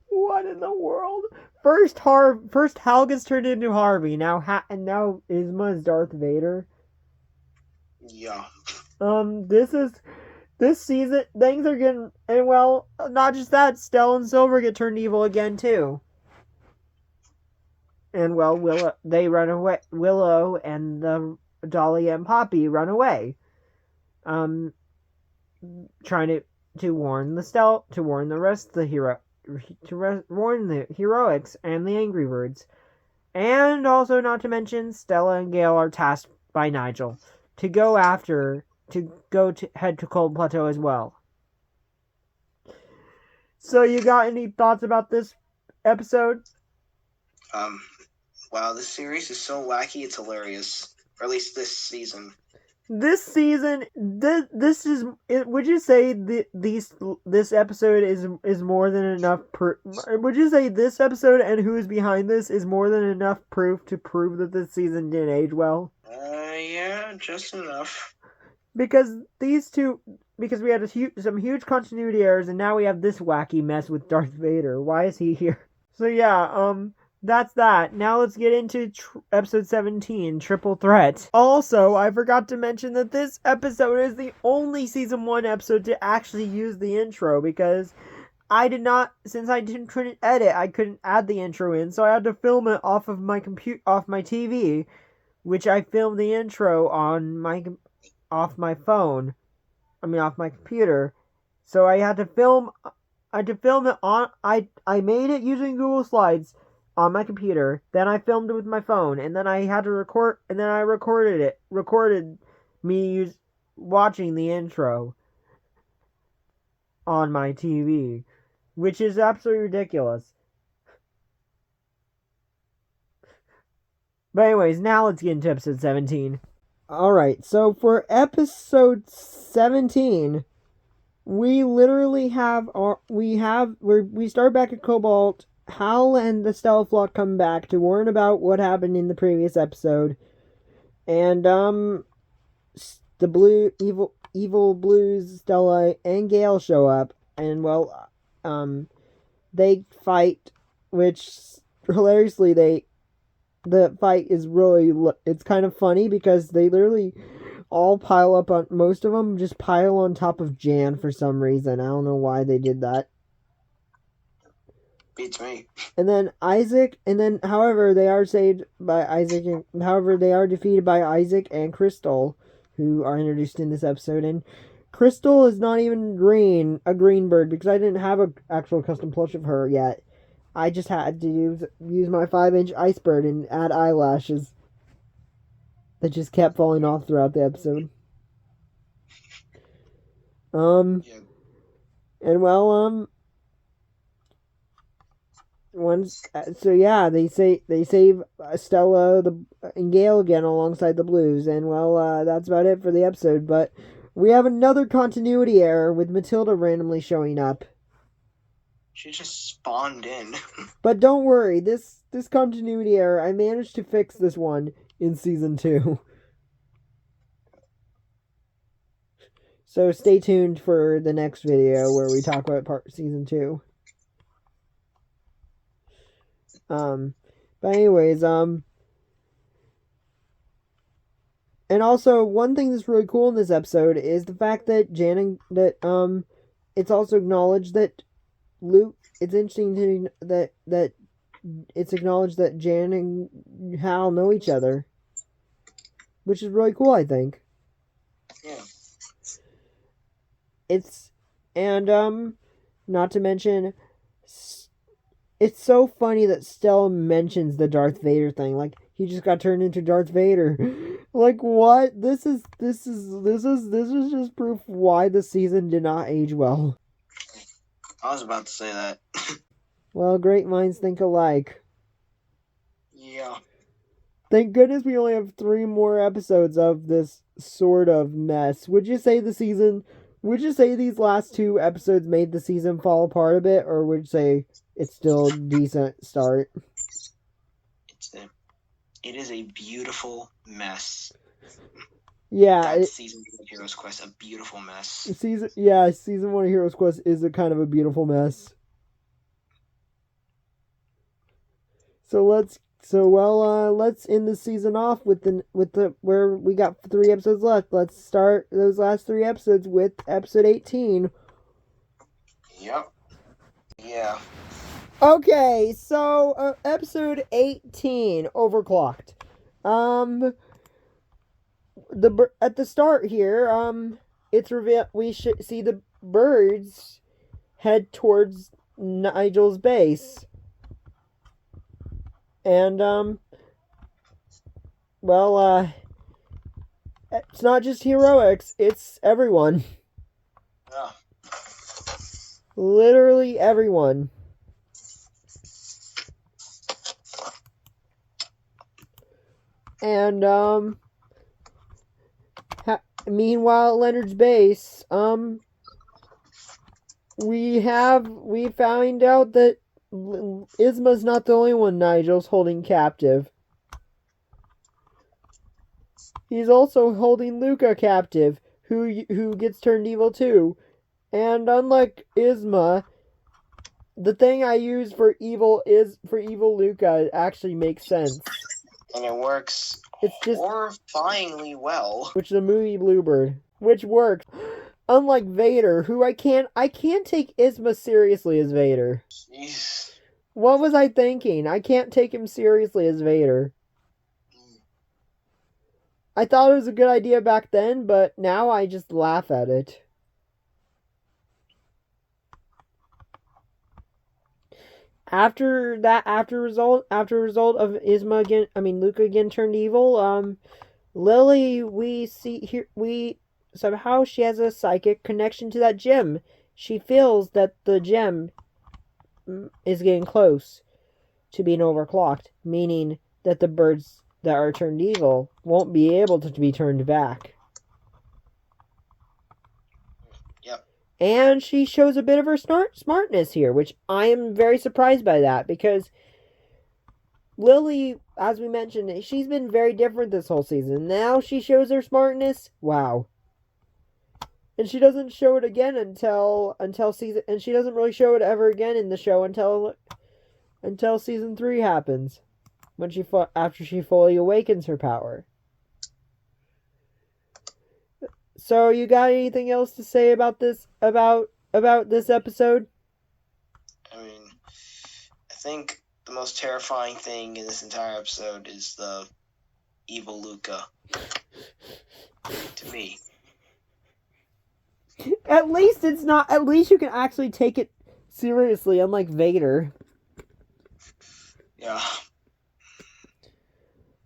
What in the world? First Hal gets turned into Harvey. Now Isma is Darth Vader. Yeah. This season things are getting, and well, not just that, Stella and Silver get turned evil again too. And well, they run away. Willow and the Dolly and Poppy run away. Trying to warn the rest of the hero. Warn the heroics and the Angry Birds. And also, not to mention, Stella and Gale are tasked by Nigel to head to Cold Plateau as well. So you got any thoughts about this episode? Wow, this series is so wacky, it's hilarious. Or at least this season. This season, this is. Would you say this episode is more than enough? Would you say this episode and who's behind this is more than enough proof to prove that this season didn't age well? Yeah, just enough. Because these two, because we had some huge continuity errors, and now we have this wacky mess with Darth Vader. Why is he here? So yeah, that's that. Now let's get into episode 17, Triple Threat. Also, I forgot to mention that this episode is the only season 1 episode to actually use the intro, because since I couldn't edit, I couldn't add the intro in, so I had to film it off of my off my TV, which I filmed the intro on off my phone. Off my computer. So I had to film it on I made it using Google Slides on my computer. Then I filmed it with my phone, and then I had to recorded me watching the intro on my TV, which is absolutely ridiculous. But anyways, now let's get into episode 17. Alright, so for episode 17, we literally we start back at Cobalt. Hal and the Stella Flock come back to warn about what happened in the previous episode. And, the evil Blues, Stella, and Gale show up. And, well, they fight, which, hilariously, the fight is really, it's kind of funny because they literally all pile up on, most of them just pile on top of Jan for some reason. I don't know why they did that. Beats me. And then however, they are saved by Isaac, they are defeated by Isaac and Crystal, who are introduced in this episode. And Crystal is not even a green bird, because I didn't have an actual custom plush of her yet. I just had to use my 5-inch ice bird and add eyelashes that just kept falling off throughout the episode. And well, they save Stella and Gale again alongside the Blues, and well, that's about it for the episode. But we have another continuity error with Matilda randomly showing up. She just spawned in. But don't worry, this continuity error, I managed to fix this one in season 2. So stay tuned for the next video where we talk about season 2. But anyways, and also one thing that's really cool in this episode is the fact that it's also acknowledged that Luke, it's interesting that it's acknowledged that Jan and Hal know each other, which is really cool, I think. Yeah. Not to mention, it's so funny that Stella mentions the Darth Vader thing. Like, he just got turned into Darth Vader. Like, what? This is just proof why the season did not age well. I was about to say that. Well, great minds think alike. Yeah. Thank goodness we only have 3 more episodes of this sort of mess. Would you say these last 2 episodes made the season fall apart a bit, or would you say it's still a decent start? It is a beautiful mess. Yeah, season 2 of Hero's Quest, a beautiful mess. Season 1 of Hero's Quest is a kind of a beautiful mess. So let's end the season off with the where we got 3 episodes left. Let's start those last 3 episodes with episode 18. Yep. Yeah. Okay, so episode 18, Overclocked. At the start here, it's revealed we should see the birds head towards Nigel's base. And it's not just heroics, it's everyone. Yeah. Literally everyone. And meanwhile at Leonard's base, we find out that Isma's not the only one Nigel's holding captive. He's also holding Luca captive, who gets turned evil too. And unlike Isma, the thing I use for evil Luca actually makes sense. And it works It's just horrifyingly well. which is a movie Bluebird, which works. Unlike Vader, who I can't take Isma seriously as Vader. Jeez. What was I thinking? I can't take him seriously as Vader. I thought it was a good idea back then, but now I just laugh at it. After result of Isma again, Luca again turned evil. Lily, we see here somehow she has a psychic connection to that gem. She feels that the gem is getting close to being overclocked, meaning that the birds that are turned evil won't be able to be turned back. Yep. And she shows a bit of her smartness here, which I am very surprised by that, because Lily, as we mentioned, she's been very different this whole season. Now she shows her smartness. Wow. And she doesn't show it again until season, and she doesn't really show it ever again in the show until season 3 happens, when after she fully awakens her power. So you got anything else to say about this this episode? I think the most terrifying thing in this entire episode is the evil Luca. To me. At least it's not. At least you can actually take it seriously, unlike Vader. Yeah.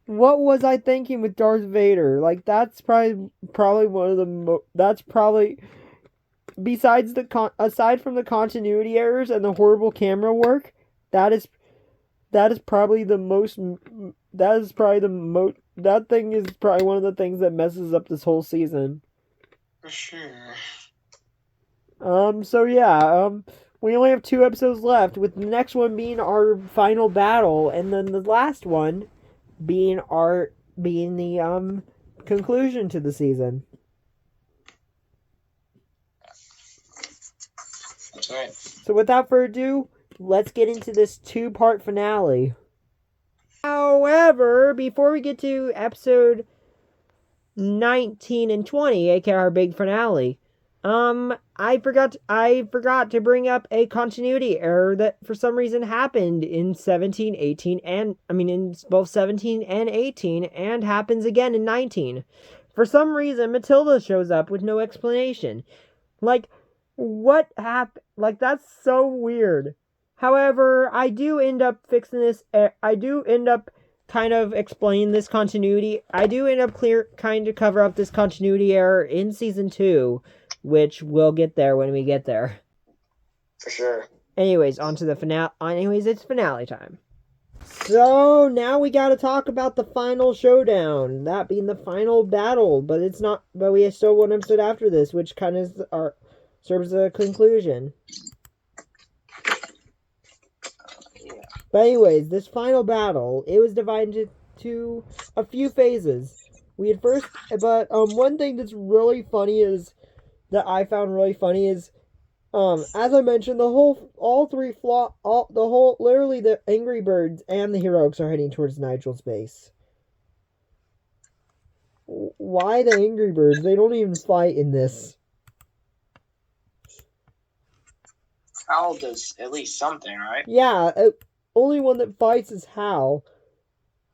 What was I thinking with Darth Vader? Like, that's probably one of the that's probably, besides aside from the continuity errors and the horrible camera work, that thing is probably one of the things that messes up this whole season. For sure. So yeah, we only have 2 episodes left, with the next one being our final battle, and then the last one being the conclusion to the season. That's right. So without further ado, let's get into this 2-part finale. However, before we get to episode 19 and 20, aka our big finale, I forgot to bring up a continuity error that for some reason happened in 17, 18, and in both 17 and 18, and happens again in 19. For some reason, Matilda shows up with no explanation. Like, what happened? Like, that's so weird. However, I do end up fixing this. I do end up kind of explain this continuity. I do end up kind of cover up this continuity error in season 2, which we'll get there when we get there. For sure. Anyways, on to the finale. It's finale time. So now we gotta talk about the final showdown, that being the final battle. But it's not. But we have still one episode after this, which kind of serves as a conclusion. But anyways, this final battle, it was divided into a few phases. We had first, but one thing that's really funny is that I found really funny is, as I mentioned, literally the Angry Birds and the Heroics are heading towards Nigel's base. Why the Angry Birds? They don't even fight in this. Hal does at least something, right? Yeah, only one that fights is Hal.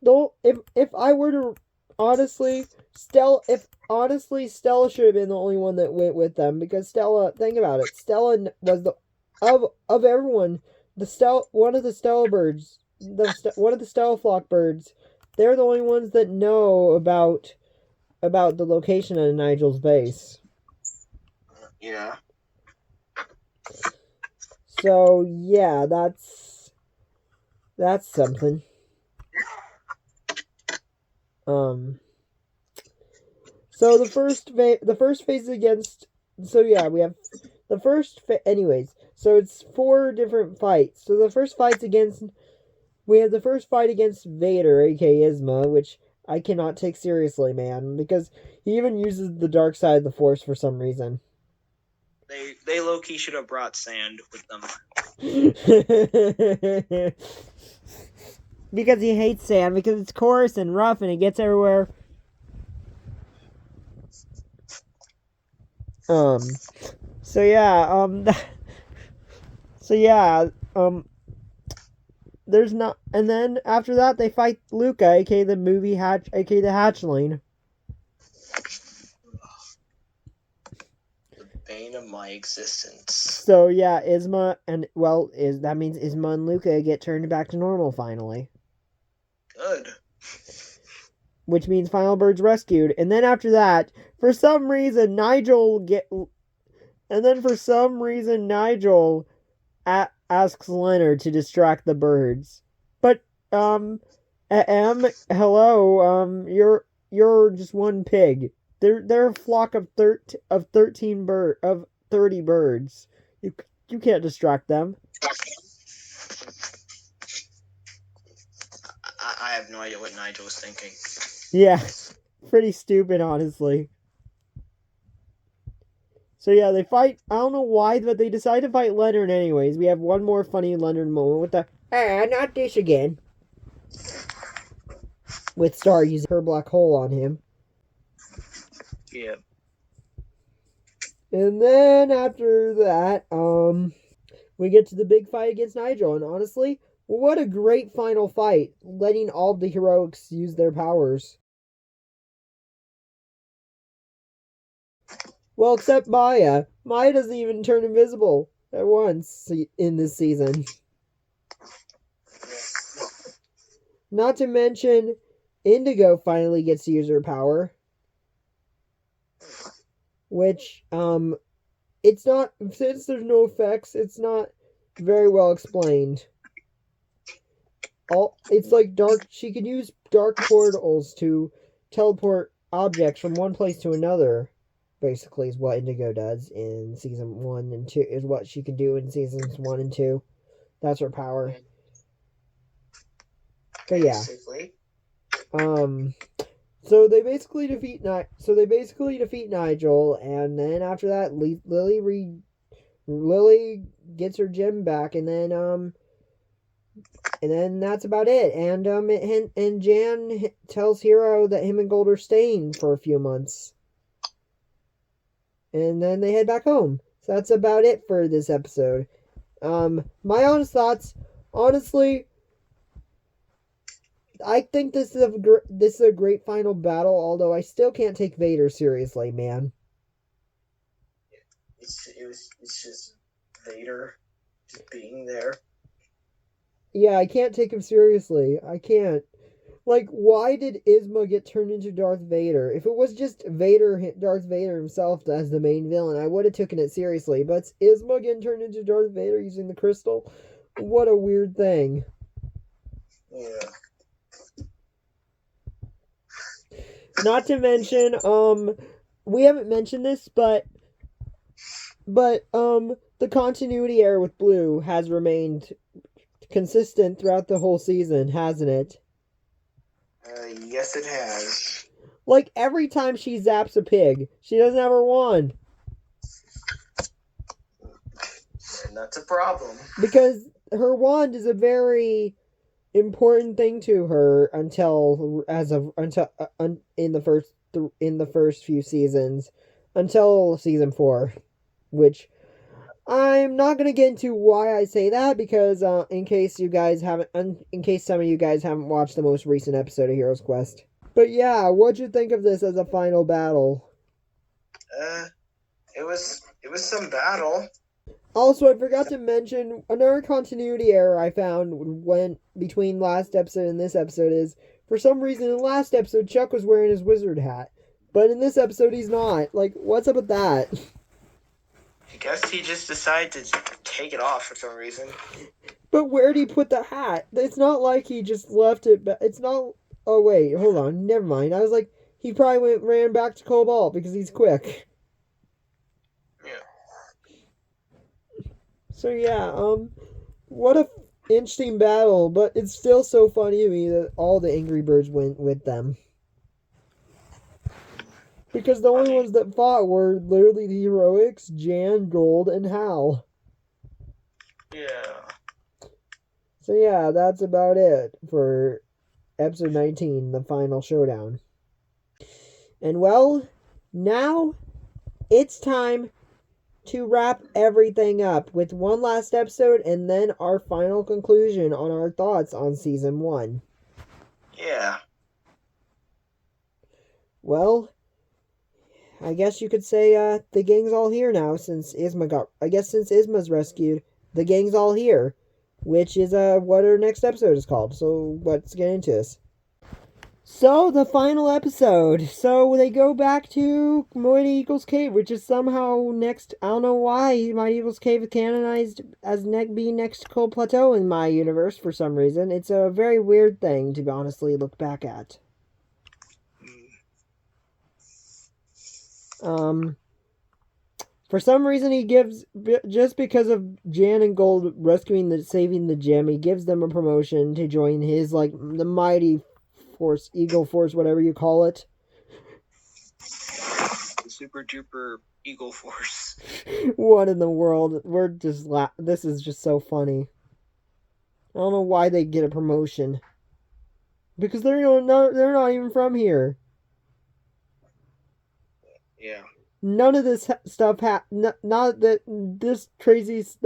Though, if I were to honestly, Stella should have been the only one that went with them, because Stella, think about it, Stella was of everyone, one of the Stella birds, one of the Stella flock birds, they're the only ones that know about the location of Nigel's base. Yeah. So yeah, that's something. So the first phase against. So yeah, we have the first. Anyways, so it's 4 different fights. So the first fight's against. We have the first fight against Vader, aka Isma, which I cannot take seriously, man, because he even uses the dark side of the Force for some reason. They low key should have brought sand with them. Because he hates sand, because it's coarse and rough and it gets everywhere. So yeah, so yeah, there's not, and then after that they fight Luca, aka the aka the hatchling. The bane of my existence. So yeah, that means Isma and Luca get turned back to normal finally. Good. Which means Final Bird's rescued, and then after that, for some reason Nigel asks Leonard to distract the birds. But hello, you're just one pig. They're a flock of 30 birds. You can't distract them. I have no idea what Nigel was thinking. Yeah, pretty stupid, honestly. So yeah, they fight. I don't know why, but they decide to fight Leonard anyways. We have one more funny Leonard moment with the not this again. With Star using her black hole on him. Yeah. And then after that, we get to the big fight against Nigel, and honestly, what a great final fight, letting all the heroics use their powers. Well, except Maya. Maya doesn't even turn invisible at once in this season. Not to mention, Indigo finally gets to use her power. Which, it's not, since there's no effects, it's not very well explained. It's like she can use dark portals to teleport objects from one place to another. Basically, is what Indigo does in season 1 and 2. Is what she can do in seasons 1 and 2. That's her power. But yeah. So they basically defeat Nigel, and then after that, Lily gets her gem back, and then that's about it. And Jan tells Hiro that him and Gold are staying for a few months. And then they head back home. So that's about it for this episode. My honest thoughts, honestly, I think this is a great final battle, although I still can't take Vader seriously, man. It's just Vader just being there. Yeah, I can't take him seriously. I can't. Like, why did Isma get turned into Darth Vader? If it was just Darth Vader himself as the main villain, I would have taken it seriously. But it's Isma getting turned into Darth Vader using the crystal? What a weird thing. Yeah. Not to mention, we haven't mentioned this, but the continuity error with Blue has remained consistent throughout the whole season, hasn't it? Yes, it has. Like, every time she zaps a pig, she doesn't have her wand. And that's a problem. Because her wand is a very important thing to her in the first few seasons, until season 4, which I'm not gonna get into why I say that, because in case some of you guys haven't watched the most recent episode of Hero's Quest. But yeah, what'd you think of this as a final battle? It was some battle. Also, I forgot to mention another continuity error I found between last episode and this episode is, for some reason in the last episode Chuck was wearing his wizard hat, but in this episode he's not. Like, what's up with that? I guess he just decided to take it off for some reason. But where did he put the hat? It's not like he just left it. It's not. Oh wait, hold on. Never mind. I was like, he probably ran back to Cobalt because he's quick. Yeah. So yeah, what a interesting battle. But it's still so funny to me that all the Angry Birds went with them. Because the only Funny. ones that fought were literally the Heroics, Jan, Gold, and Hal. Yeah. So yeah, that's about it for episode 19, the final showdown. And well, now it's time to wrap everything up with one last episode and then our final conclusion on our thoughts on season 1. Yeah. Well, I guess you could say the gang's all here now since Isma's rescued, the gang's all here, which is what our next episode is called. So let's get into this. So the final episode. So they go back to Mighty Eagle's Cave, which is somehow next. I don't know why Mighty Eagle's Cave is canonized as being next to Cold Plateau in my universe for some reason. It's a very weird thing to honestly look back at. For some reason he gives, just because of Jan and Gold saving the gem, he gives them a promotion to join his, like, the mighty force, Eagle Force, whatever you call it. The super duper Eagle Force. What in the world? We're just this is just so funny. I don't know why they get a promotion. Because they're not even from here. Yeah. None of this stuff not that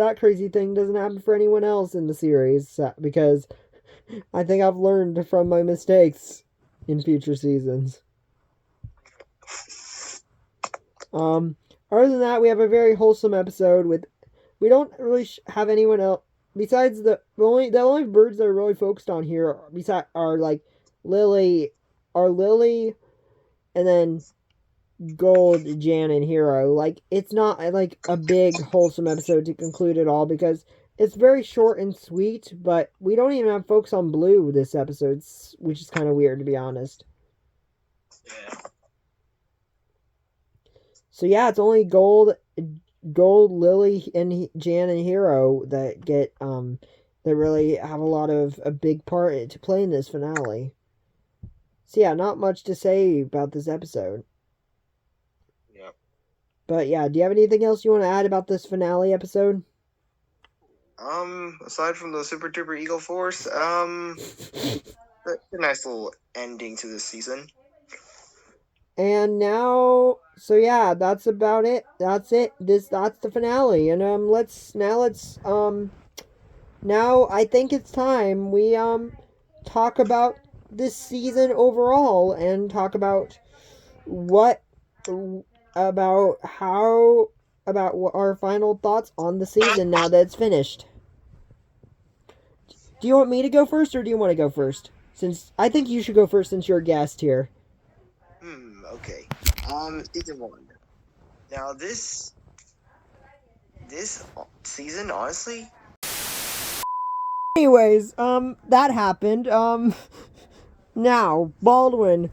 that crazy thing doesn't happen for anyone else in the series, because I think I've learned from my mistakes in future seasons. Other than that, we have a very wholesome episode with. We don't really have anyone else besides the only birds that are really focused on here are like Lily, and then Gold, Jan, and Hiro. Like, it's not like a big wholesome episode to conclude it all because it's very short and sweet, but we don't even have focus on Blue this episode, which is kind of weird to be honest. Yeah. So yeah, it's only Gold, Lily, and Jan and Hiro that get that really have a big part to play in this finale. So yeah, not much to say about this episode. Yep. But yeah, do you have anything else you want to add about this finale episode? Aside from the super duper Eagle Force, a nice little ending to this season. And now, so yeah, that's about it. That's it. That's the finale. And now I think it's time we talk about this season overall and talk about what our final thoughts on the season now that it's finished. Do you want me to go first or do you want to go first? Since I think you should go first since you're a guest here. Okay. Season 1. Now this season, honestly. Anyways, that happened. Now, Baldwin,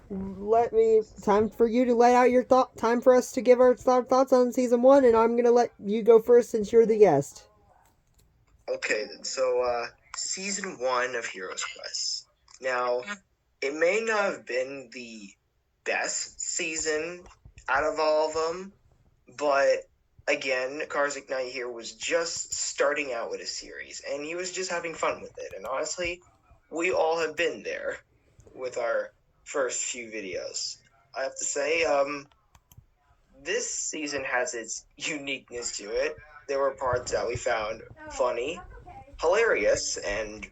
time for you to lay out your time for us to give our thoughts on season 1, and I'm gonna let you go first since you're the guest. Okay, then. So, season 1 of Hero's Quest. Now, it may not have been the best season out of all of them, but again, Cars Ignite here was just starting out with a series, and he was just having fun with it. And honestly, we all have been there with our first few videos. I have to say, this season has its uniqueness to it. There were parts that we found funny, hilarious, and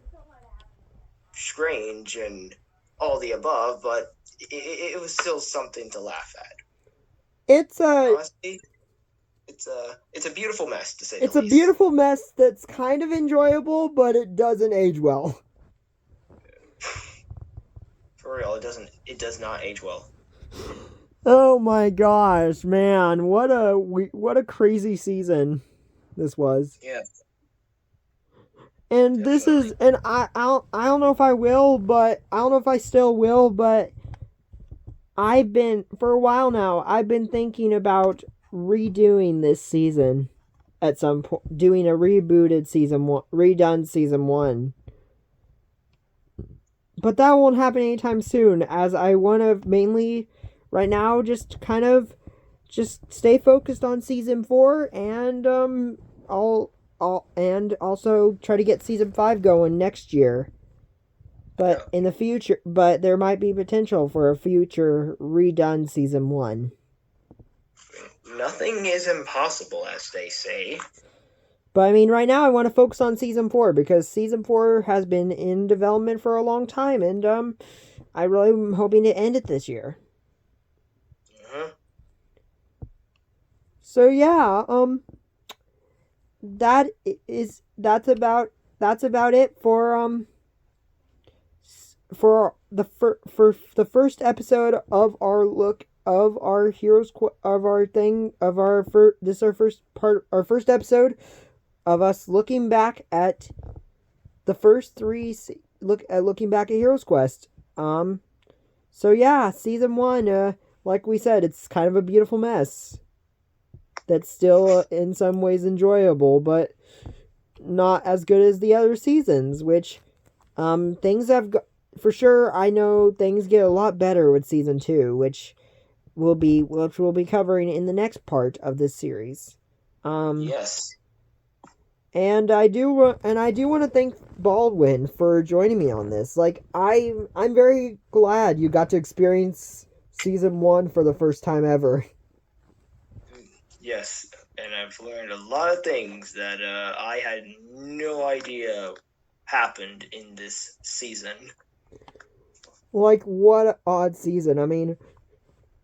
strange, and all the above, but it was still something to laugh at. Honestly, it's a beautiful mess, to say the least. It's a beautiful mess that's kind of enjoyable, but it doesn't age well. For real, it does not age well. Oh my gosh, man, what a crazy season this was. Yeah. And definitely. This is, and I don't know if I will, but I don't know if I still will, but for a while now, I've been thinking about redoing this season at some point, doing a redone season 1. But that won't happen anytime soon, as I want to mainly right now, just stay focused on season 4, and and also try to get season 5 going next year. Yeah. But in the future, but there might be potential for a future redone season 1. Nothing is impossible, as they say. But I mean, right now I want to focus on season 4 because season 4 has been in development for a long time, and I really am hoping to end it this year. Uh-huh. So yeah, that's about it for the first episode of our look of our heroes of our thing of our this is our first part, our first episode of us looking back at the first 3 looking back at Heroes Quest. So yeah, season 1, like we said, it's kind of a beautiful mess that's still in some ways enjoyable, but not as good as the other seasons, which things have for sure. I know things get a lot better with season 2, which we'll be covering in the next part of this series. Yes. And I do want to thank Baldwin for joining me on this. Like I'm very glad you got to experience season 1 for the first time ever. Yes, and I've learned a lot of things that I had no idea happened in this season. Like what an odd season. I mean,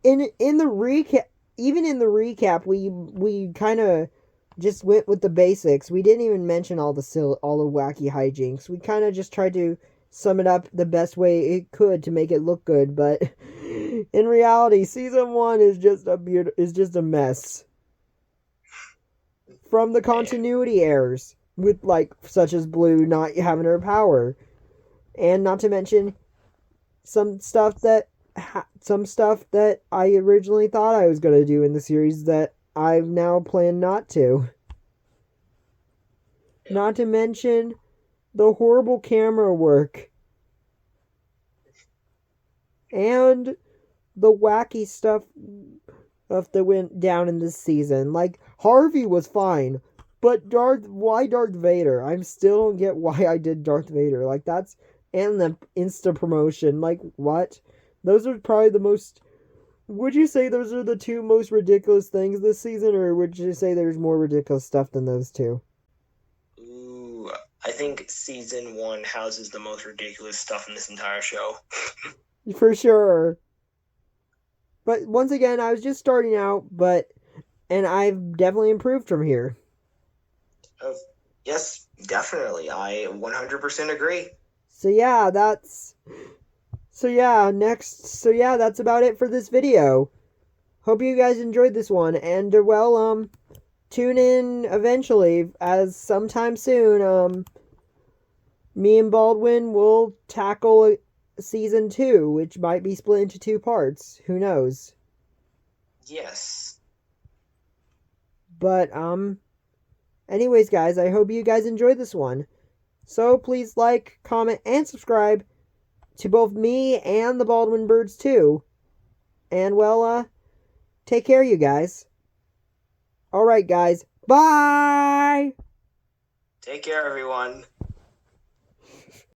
in the recap, even in the recap, we kind of just went with the basics. We didn't even mention all the wacky hijinks. We kind of just tried to sum it up the best way it could to make it look good, but in reality, season 1 is just a mess. From the continuity errors with like such as Blue not having her power, and not to mention some stuff that I originally thought I was going to do in the series that I've now planned not to. Not to mention the horrible camera work and the wacky stuff that went down in this season. Like Harvey was fine, but why Darth Vader? I still don't get why I did Darth Vader. Like that's and the Insta promotion. Like what? Those are probably the most. Would you say those are the 2 most ridiculous things this season, or would you say there's more ridiculous stuff than those 2? Ooh, I think season 1 houses the most ridiculous stuff in this entire show. For sure. But once again, I was just starting out, and I've definitely improved from here. Oh, yes, definitely. I 100% agree. So yeah, that's that's about it for this video. Hope you guys enjoyed this one, and tune in eventually as sometime soon. Me and Baldwin will tackle season 2, which might be split into 2 parts. Who knows? Yes. But anyways, guys, I hope you guys enjoyed this one. So please like, comment, and subscribe to both me and the Baldwin Birds too. And take care, you guys. Alright, guys. Bye! Take care, everyone.